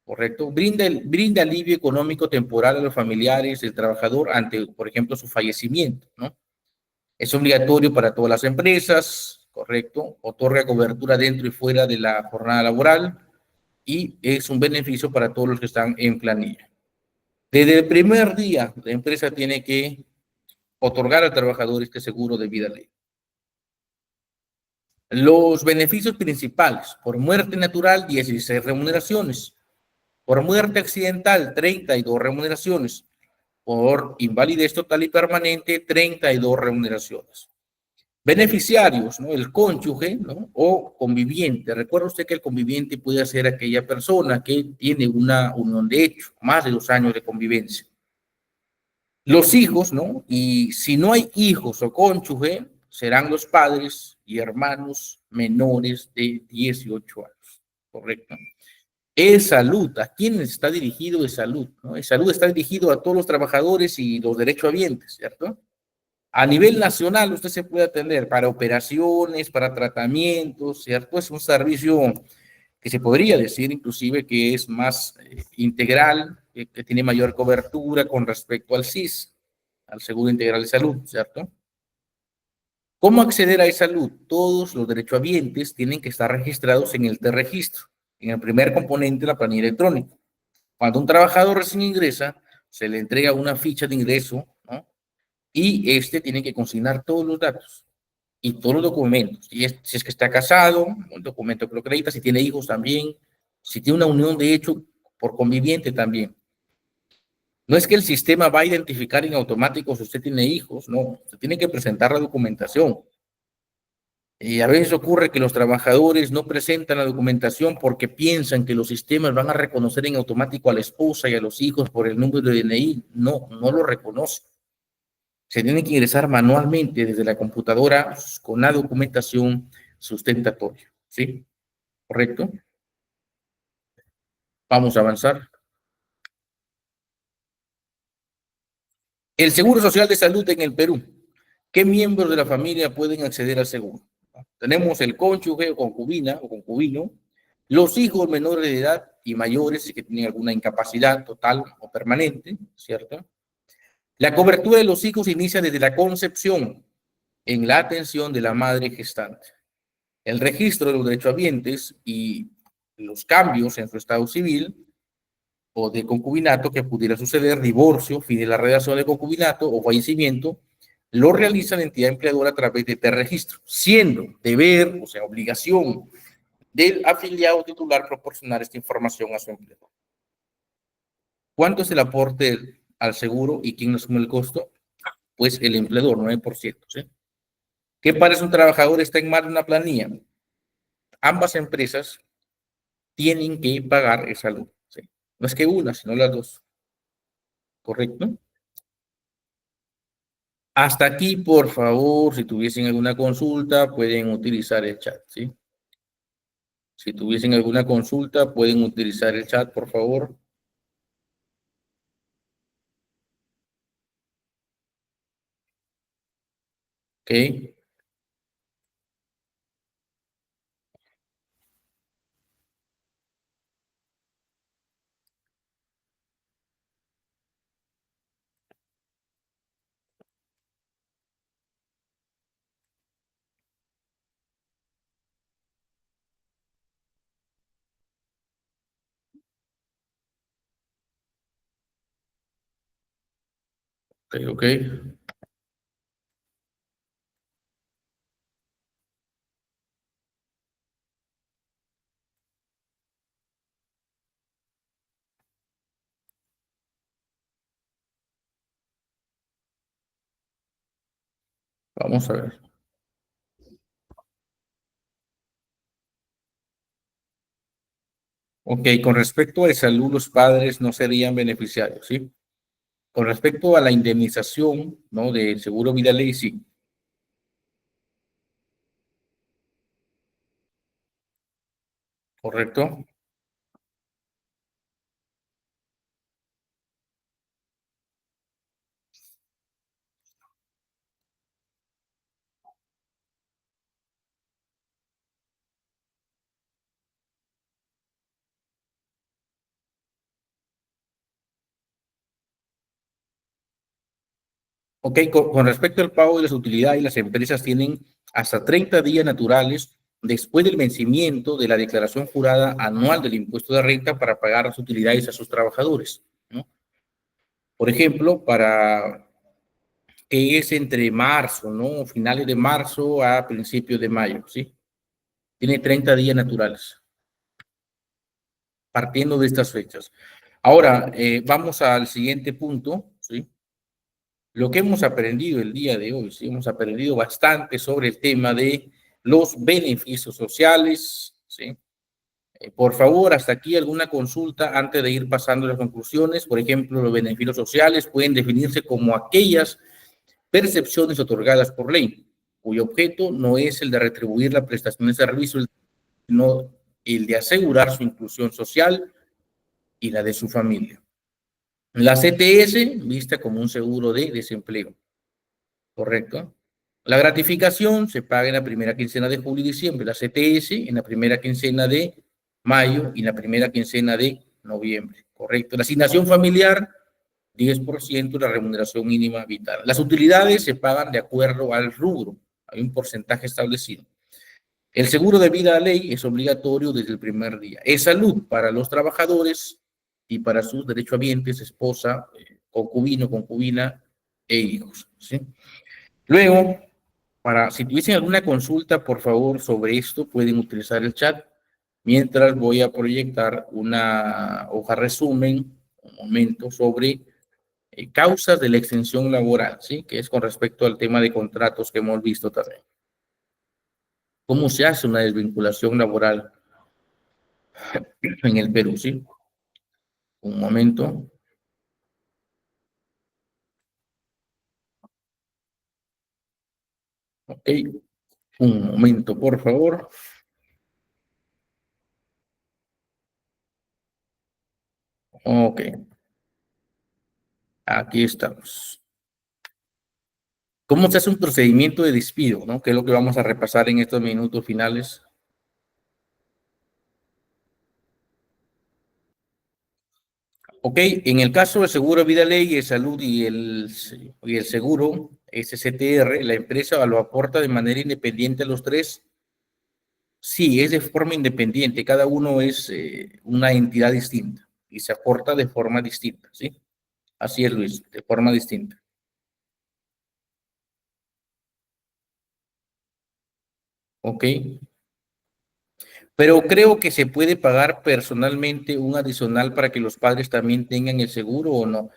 ¿correcto? Brinda alivio económico temporal a los familiares del trabajador ante, por ejemplo, su fallecimiento, ¿no? Es obligatorio para todas las empresas, ¿correcto? Otorga cobertura dentro y fuera de la jornada laboral y es un beneficio para todos los que están en planilla. Desde el primer día, la empresa tiene que otorgar al trabajador este seguro de vida ley. Los beneficios principales, por muerte natural, 16 remuneraciones. Por muerte accidental, 32 remuneraciones. Por invalidez total y permanente, 32 remuneraciones. Beneficiarios, ¿no? El cónyuge, ¿no? O conviviente. Recuerda usted que el conviviente puede ser aquella persona que tiene una unión de hecho, más de 2 años de convivencia. Los hijos, ¿no? Y si no hay hijos o cónyuge, serán los padres y hermanos menores de 18 años, ¿correcto? Es salud, ¿a quién está dirigido es salud? ¿No? Es salud está dirigido a todos los trabajadores y los derechohabientes, ¿cierto? A nivel nacional usted se puede atender para operaciones, para tratamientos, ¿cierto? Es un servicio que se podría decir inclusive que es más integral, que tiene mayor cobertura con respecto al SIS, al Seguro Integral de Salud, ¿cierto? ¿Cómo acceder a esa salud? Todos los derechohabientes tienen que estar registrados en el T-Registro, en el primer componente de la planilla electrónica. Cuando un trabajador recién ingresa, se le entrega una ficha de ingreso, ¿no? Y este tiene que consignar todos los datos y todos los documentos. Si es que está casado, un documento que lo acredita, si tiene hijos también, si tiene una unión de hecho por conviviente también. No es que el sistema va a identificar en automático si usted tiene hijos, no, usted tiene que presentar la documentación. Y a veces ocurre que los trabajadores no presentan la documentación porque piensan que los sistemas van a reconocer en automático a la esposa y a los hijos por el número de DNI. No, no lo reconoce. Se tiene que ingresar manualmente desde la computadora con la documentación sustentatoria. ¿Sí? ¿Correcto? Vamos a avanzar. El Seguro Social de Salud en el Perú. ¿Qué miembros de la familia pueden acceder al seguro? Tenemos el cónyuge o concubina o concubino, los hijos menores de edad y mayores que tienen alguna incapacidad total o permanente, ¿cierto? La cobertura de los hijos inicia desde la concepción en la atención de la madre gestante. El registro de los derechohabientes y los cambios en su estado civil o de concubinato que pudiera suceder, divorcio, fin de la relación de concubinato o fallecimiento, lo realiza la entidad empleadora a través de este registro, siendo deber, o sea, obligación del afiliado titular proporcionar esta información a su empleador. ¿Cuánto es el aporte al seguro y quién asume el costo? Pues el empleador, 9%. ¿Sí? ¿Qué parece un trabajador está en más de una planilla? Ambas empresas tienen que pagar el salud. ¿Sí? No es que una, sino las dos. ¿Correcto? Hasta aquí, por favor, si tuviesen alguna consulta, pueden utilizar el chat, ¿sí? Si tuviesen alguna consulta, pueden utilizar el chat, por favor. Ok. Ok, ok. Vamos a ver. Ok, con respecto a salud, los padres no serían beneficiarios, ¿sí? Con respecto a la indemnización, ¿no? Del seguro vida ley, sí, correcto. Ok, con respecto al pago de las utilidades, las empresas tienen hasta 30 días naturales después del vencimiento de la declaración jurada anual del impuesto de renta para pagar las utilidades a sus trabajadores, ¿no? Por ejemplo, para que es entre marzo, ¿no? Finales de marzo a principios de mayo, ¿sí? Tiene 30 días naturales, partiendo de estas fechas. Ahora, vamos al siguiente punto, ¿sí? Lo que hemos aprendido el día de hoy, sí, hemos aprendido bastante sobre el tema de los beneficios sociales, ¿sí? Por favor, hasta aquí alguna consulta antes de ir pasando a las conclusiones. Por ejemplo, los beneficios sociales pueden definirse como aquellas percepciones otorgadas por ley, cuyo objeto no es el de retribuir la prestación de servicio, sino el de asegurar su inclusión social y la de su familia. La CTS, vista como un seguro de desempleo. Correcto. La gratificación se paga en la primera quincena de julio y diciembre, la CTS en la primera quincena de mayo y en la primera quincena de noviembre. Correcto. La asignación familiar, 10% de la remuneración mínima vital. Las utilidades se pagan de acuerdo al rubro, hay un porcentaje establecido. El seguro de vida a ley es obligatorio desde el primer día. Es salud para los trabajadores y para sus derechohabientes, esposa, concubino, concubina e hijos, ¿sí? Luego, si tuviesen alguna consulta, por favor, sobre esto, pueden utilizar el chat. Mientras voy a proyectar una hoja resumen, un momento, sobre causas de la extensión laboral, ¿sí? Que es con respecto al tema de contratos que hemos visto también. ¿Cómo se hace una desvinculación laboral en el Perú, sí? Un momento. Ok. Un momento, por favor. Ok. Aquí estamos. ¿Cómo se hace un procedimiento de despido, no? Que es lo que vamos a repasar en estos minutos finales. Ok, en el caso del seguro vida ley de salud y el seguro SCTR, la empresa lo aporta de manera independiente a los tres. Sí, es de forma independiente, cada uno es una entidad distinta y se aporta de forma distinta, ¿sí? Así es, Luis, de forma distinta. Ok, pero creo que se puede pagar personalmente un adicional para que los padres también tengan el seguro o no.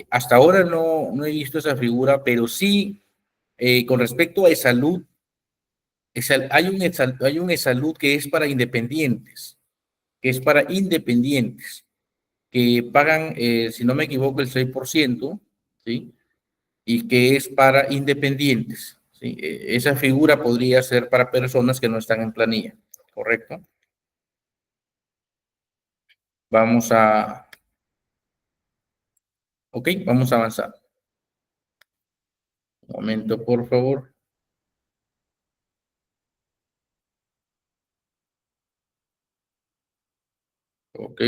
Hasta ahora no he visto esa figura, pero sí, con respecto a salud, hay un salud que es para independientes, que es para independientes, que pagan, si no me equivoco, el 6%, ¿sí? Y que es para independientes, ¿sí? Esa figura podría ser para personas que no están en planilla, ¿correcto? Vamos a, ok, vamos a avanzar. Un momento, por favor. Ok.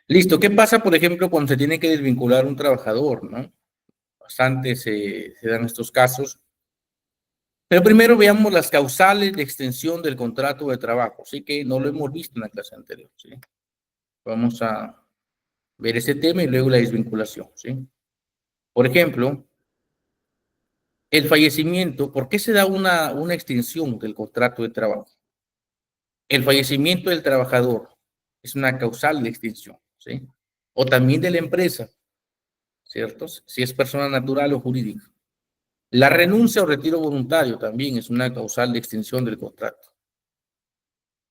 Listo. ¿Qué pasa, por ejemplo, cuando se tiene que desvincular un trabajador, ¿no? Bastante se dan estos casos. Pero primero veamos las causales de extensión del contrato de trabajo. Sí que no lo hemos visto en la clase anterior, ¿sí? Vamos a ver ese tema y luego la desvinculación, ¿sí? Por ejemplo, el fallecimiento, ¿por qué se da una extinción del contrato de trabajo? El fallecimiento del trabajador es una causal de extinción, ¿sí? O también de la empresa, ¿cierto? Si es persona natural o jurídica. La renuncia o retiro voluntario también es una causal de extinción del contrato.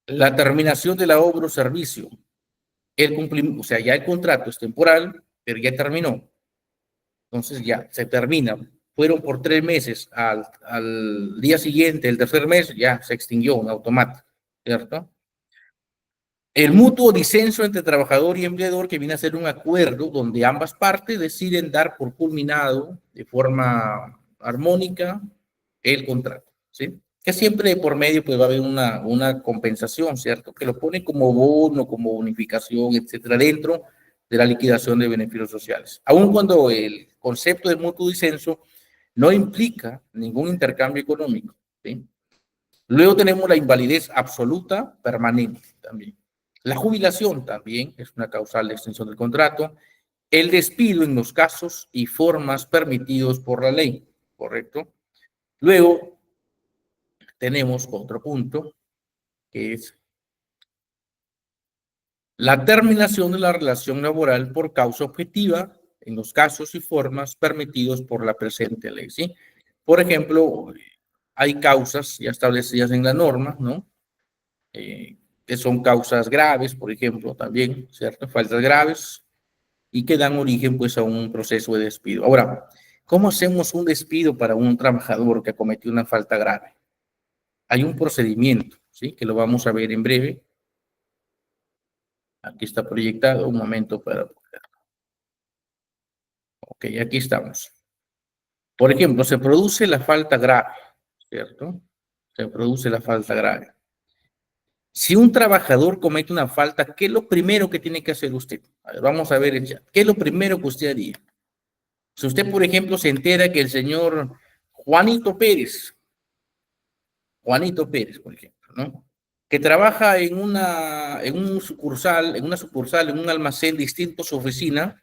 La terminación de la obra o servicio, el cumplimiento, o sea, ya el contrato es temporal, pero ya terminó. Entonces ya se termina. Fueron por 3 meses, al día siguiente, el tercer mes, ya se extinguió en automático, ¿cierto? El mutuo disenso entre trabajador y empleador, que viene a ser un acuerdo donde ambas partes deciden dar por culminado de forma armónica el contrato, ¿sí? Que siempre por medio pues va a haber una compensación, ¿cierto? Que lo pone como bono, como bonificación, etcétera, dentro de la liquidación de beneficios sociales. Aun cuando el concepto de mutuo disenso no implica ningún intercambio económico, ¿sí? Luego tenemos la invalidez absoluta permanente también. La jubilación también es una causal de extinción del contrato. El despido en los casos y formas permitidos por la ley, ¿correcto? Luego tenemos otro punto, que es la terminación de la relación laboral por causa objetiva en los casos y formas permitidos por la presente ley, ¿sí? Por ejemplo, hay causas ya establecidas en la norma, ¿no? Que son causas graves, por ejemplo, también, ¿cierto? Faltas graves y que dan origen, pues, a un proceso de despido. Ahora, ¿cómo hacemos un despido para un trabajador que cometió una falta grave? Hay un procedimiento, ¿sí? Que lo vamos a ver en breve. Aquí está proyectado, un momento para... Ok, aquí estamos. Por ejemplo, se produce la falta grave, ¿cierto? Se produce la falta grave. Si un trabajador comete una falta, ¿qué es lo primero que tiene que hacer usted? A ver, vamos a ver el chat. ¿Qué es lo primero que usted haría? Si usted, por ejemplo, se entera que el señor Juanito Pérez, por ejemplo, ¿no? Que trabaja en un almacén distinto a su oficina,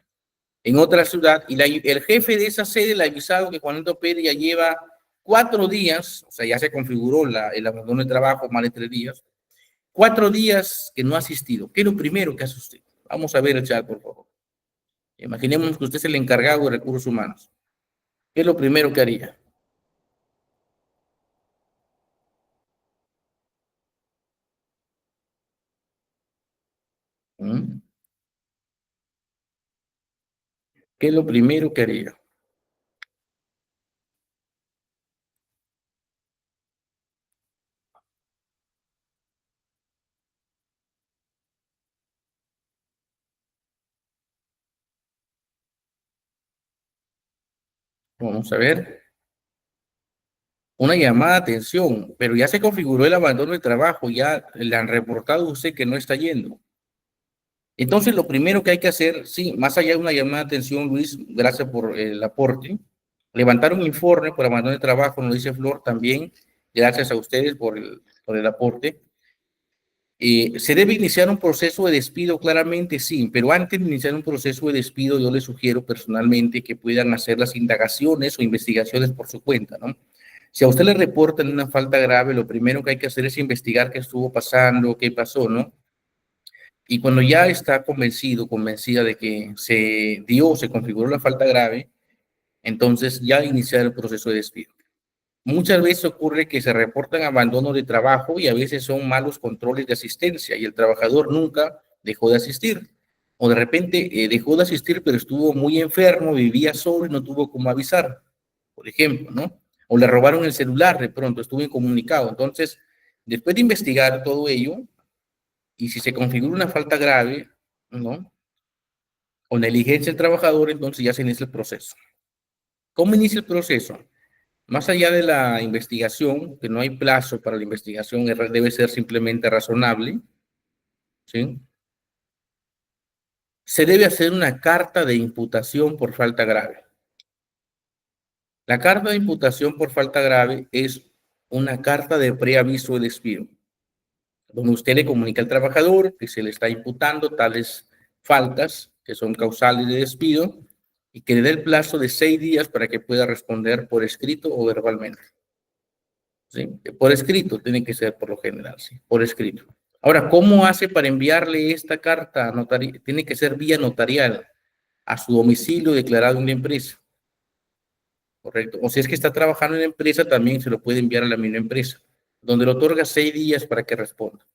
en otra ciudad, y el jefe de esa sede le ha avisado que Juanito Pérez ya lleva 4 días, o sea, ya se configuró el abandono de trabajo, más de 3 días, 4 días que no ha asistido. ¿Qué es lo primero que hace usted? Vamos a ver el chat, por favor. Imaginemos que usted es el encargado de recursos humanos. ¿Qué es lo primero que haría? ¿Mm? ¿Qué es lo primero que haría? Vamos a ver. Una llamada de atención, pero ya se configuró el abandono de trabajo, ya le han reportado a usted que no está yendo. Entonces, lo primero que hay que hacer, sí, más allá de una llamada de atención, Luis, gracias por el aporte, levantar un informe por abandono de trabajo, nos dice Flor también, gracias a ustedes por el aporte. Se debe iniciar un proceso de despido, claramente sí, pero antes de iniciar un proceso de despido, yo les sugiero personalmente que puedan hacer las indagaciones o investigaciones por su cuenta, ¿no? Si a usted le reportan una falta grave, lo primero que hay que hacer es investigar qué estuvo pasando, qué pasó, ¿no? Y cuando ya está convencido, convencida de que se configuró la falta grave, entonces ya iniciar el proceso de despido. Muchas veces ocurre que se reportan abandono de trabajo y a veces son malos controles de asistencia y el trabajador nunca dejó de asistir. O de repente dejó de asistir, pero estuvo muy enfermo, vivía solo y no tuvo cómo avisar, por ejemplo, ¿no? O le robaron el celular de pronto, estuvo incomunicado. Entonces, después de investigar todo ello, y si se configura una falta grave, ¿no? O negligencia del trabajador, entonces ya se inicia el proceso. ¿Cómo inicia el proceso? Más allá de la investigación, que no hay plazo para la investigación, debe ser simplemente razonable, ¿sí? Se debe hacer una carta de imputación por falta grave. La carta de imputación por falta grave es una carta de preaviso de despido, donde usted le comunica al trabajador que se le está imputando tales faltas que son causales de despido, y que le dé el plazo de 6 días para que pueda responder por escrito o verbalmente. ¿Sí? Por escrito tiene que ser por lo general, sí, por escrito. Ahora, ¿cómo hace para enviarle esta carta notarial? Tiene que ser vía notarial a su domicilio declarado en la empresa, ¿correcto? O si es que está trabajando en la empresa, también se lo puede enviar a la misma empresa, donde le otorga 6 días para que responda.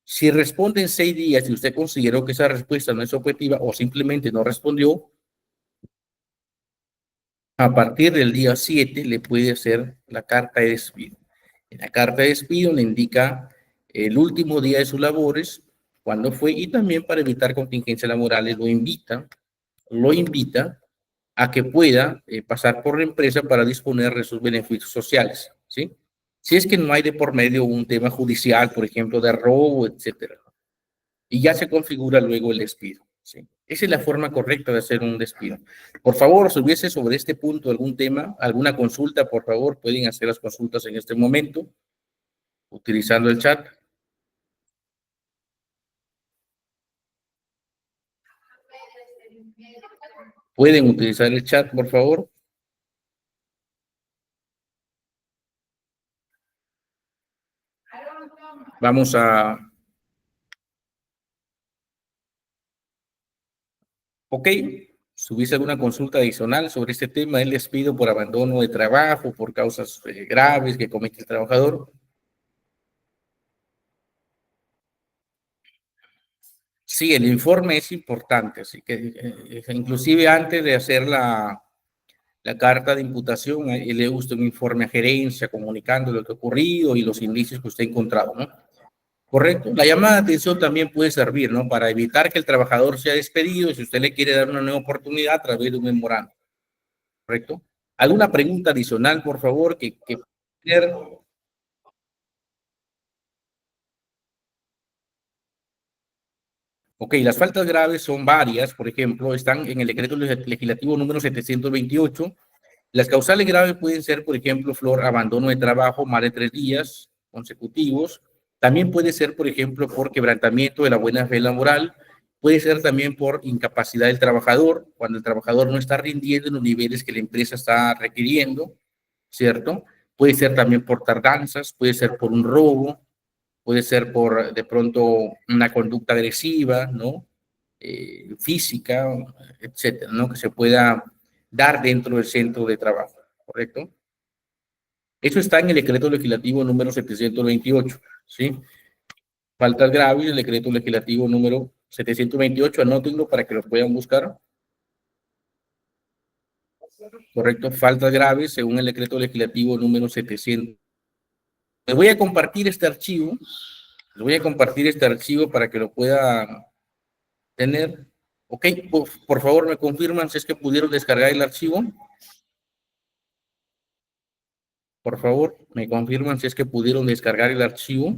Si responde en 6 días y usted consideró que esa respuesta no es objetiva o simplemente no respondió, a partir del día 7 le puede hacer la carta de despido. En la carta de despido le indica el último día de sus labores, cuándo fue, y también para evitar contingencias laborales lo invita a que pueda pasar por la empresa para disponer de sus beneficios sociales, ¿sí? Si es que no hay de por medio un tema judicial, por ejemplo, de robo, etcétera. Y ya se configura luego el despido, ¿sí? Esa es la forma correcta de hacer un despido. Por favor, si hubiese sobre este punto algún tema, alguna consulta, por favor, pueden hacer las consultas en este momento, utilizando el chat. Pueden utilizar el chat, por favor. Vamos a... Ok, si hubiese alguna consulta adicional sobre este tema del despido por abandono de trabajo, por causas graves que comete el trabajador. Sí, el informe es importante, así que inclusive antes de hacer la carta de imputación, le gusta un informe a gerencia comunicando lo que ha ocurrido y los indicios que usted ha encontrado, ¿no? Correcto. La llamada de atención también puede servir, ¿no? Para evitar que el trabajador sea despedido y si usted le quiere dar una nueva oportunidad a través de un memorando. ¿Correcto? ¿Alguna pregunta adicional, por favor, que Ok, las faltas graves son varias, por ejemplo, están en el decreto legislativo número 728. Las causales graves pueden ser, por ejemplo, Flor, abandono de trabajo más de 3 días consecutivos. También puede ser, por ejemplo, por quebrantamiento de la buena fe laboral. Puede ser también por incapacidad del trabajador, cuando el trabajador no está rindiendo en los niveles que la empresa está requiriendo, ¿cierto? Puede ser también por tardanzas, puede ser por un robo, puede ser por de pronto una conducta agresiva, ¿no? Física, etcétera, ¿no? Que se pueda dar dentro del centro de trabajo, ¿correcto? Eso está en el decreto legislativo número 728, ¿sí? Faltas graves, el decreto legislativo número 728, anótenlo para que lo puedan buscar, ¿correcto? Faltas graves según el decreto legislativo número 700. Les voy a compartir este archivo, para que lo puedan tener. Ok, por favor me confirman si es que pudieron descargar el archivo. Por favor, me confirman si es que pudieron descargar el archivo.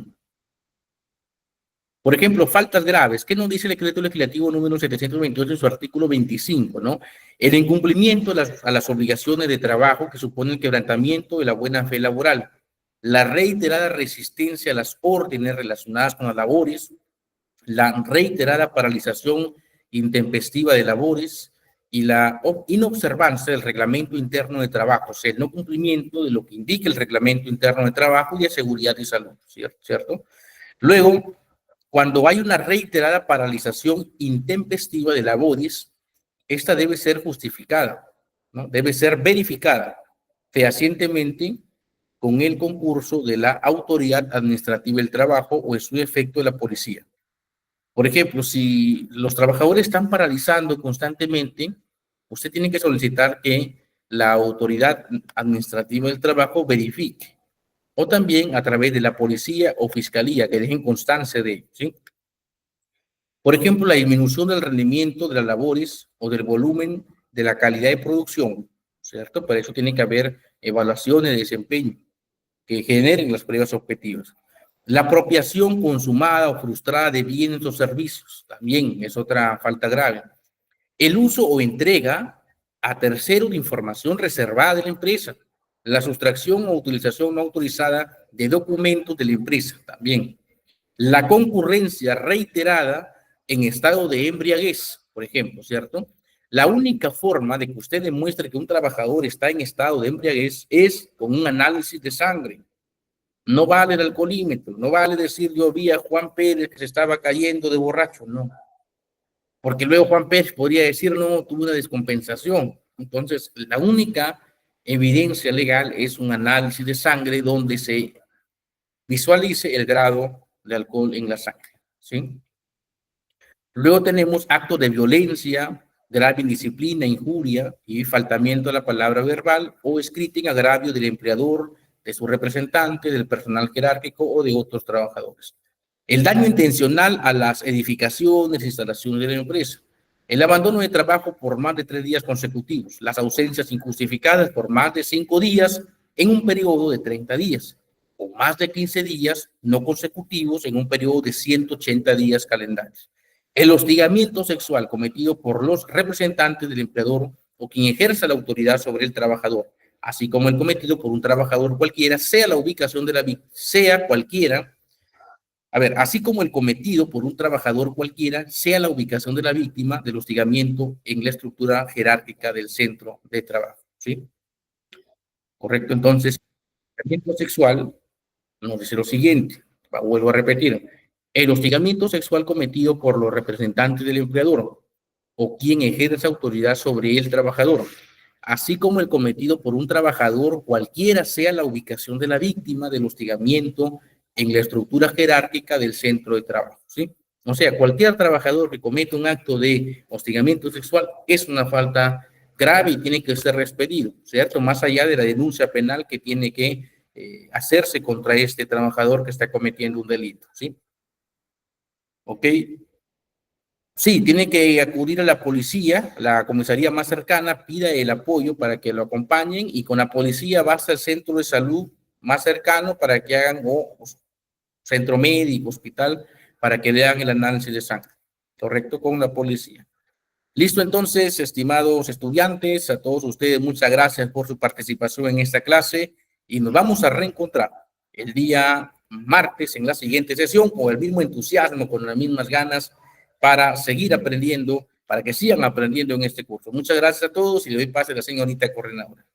Por ejemplo, faltas graves. ¿Qué nos dice el decreto legislativo número 728 en su artículo 25, ¿no? El incumplimiento a las obligaciones de trabajo que supone el quebrantamiento de la buena fe laboral, la reiterada resistencia a las órdenes relacionadas con las labores, la reiterada paralización intempestiva de labores y la inobservancia del reglamento interno de trabajo, o sea, el no cumplimiento de lo que indica el reglamento interno de trabajo y de seguridad y salud, ¿cierto? Luego, cuando hay una reiterada paralización intempestiva de labores, esta debe ser justificada, ¿no? Debe ser verificada fehacientemente con el concurso de la autoridad administrativa del trabajo o en su efecto de la policía. Por ejemplo, si los trabajadores están paralizando constantemente, usted tiene que solicitar que la autoridad administrativa del trabajo verifique, o también a través de la policía o fiscalía que dejen constancia de, ¿sí? Por ejemplo, la disminución del rendimiento de las labores o del volumen de la calidad de producción, ¿cierto? Para eso tiene que haber evaluaciones de desempeño que generen las pruebas objetivas. La apropiación consumada o frustrada de bienes o servicios también es otra falta grave. El uso o entrega a terceros de información reservada de la empresa. La sustracción o utilización no autorizada de documentos de la empresa también. La concurrencia reiterada en estado de embriaguez, por ejemplo, ¿cierto? La única forma de que usted demuestre que un trabajador está en estado de embriaguez es con un análisis de sangre. No vale el alcoholímetro, no vale decir yo vi a Juan Pérez que se estaba cayendo de borracho, no. Porque luego Juan Pérez podría decir, no, tuve una descompensación. Entonces, la única evidencia legal es un análisis de sangre donde se visualice el grado de alcohol en la sangre, ¿sí? Luego tenemos actos de violencia, grave indisciplina, injuria y faltamiento de la palabra verbal o escrita en agravio del empleador, de su representante, del personal jerárquico o de otros trabajadores. El daño intencional a las edificaciones e instalaciones de la empresa. El abandono de trabajo por más de 3 días consecutivos. Las ausencias injustificadas por más de 5 días en un periodo de 30 días. O más de 15 días no consecutivos en un periodo de 180 días calendarios. El hostigamiento sexual cometido por los representantes del empleador o quien ejerza la autoridad sobre el trabajador, así como el cometido por un trabajador cualquiera, sea la ubicación de la víctima, sea cualquiera, así como el cometido por un trabajador cualquiera, sea la ubicación de la víctima del hostigamiento en la estructura jerárquica del centro de trabajo, ¿sí? Correcto, entonces, el hostigamiento sexual nos dice lo siguiente, vuelvo a repetir, el hostigamiento sexual cometido por los representantes del empleador o quien ejerce autoridad sobre el trabajador, así como el cometido por un trabajador cualquiera sea la ubicación de la víctima del hostigamiento en la estructura jerárquica del centro de trabajo, ¿sí? O sea, cualquier trabajador que comete un acto de hostigamiento sexual es una falta grave y tiene que ser expedido, ¿cierto? Más allá de la denuncia penal que tiene que hacerse contra este trabajador que está cometiendo un delito, ¿sí? ¿Ok? Sí, tiene que acudir a la policía, la comisaría más cercana, pida el apoyo para que lo acompañen y con la policía va hasta el centro de salud más cercano para que hagan, o centro médico, hospital, para que le hagan el análisis de sangre, ¿correcto? Con la policía. Listo, entonces, estimados estudiantes, a todos ustedes, muchas gracias por su participación en esta clase y nos vamos a reencontrar el día martes en la siguiente sesión con el mismo entusiasmo, con las mismas ganas para seguir aprendiendo, para que sigan aprendiendo en este curso. Muchas gracias a todos y le doy pase a la señorita coordinadora.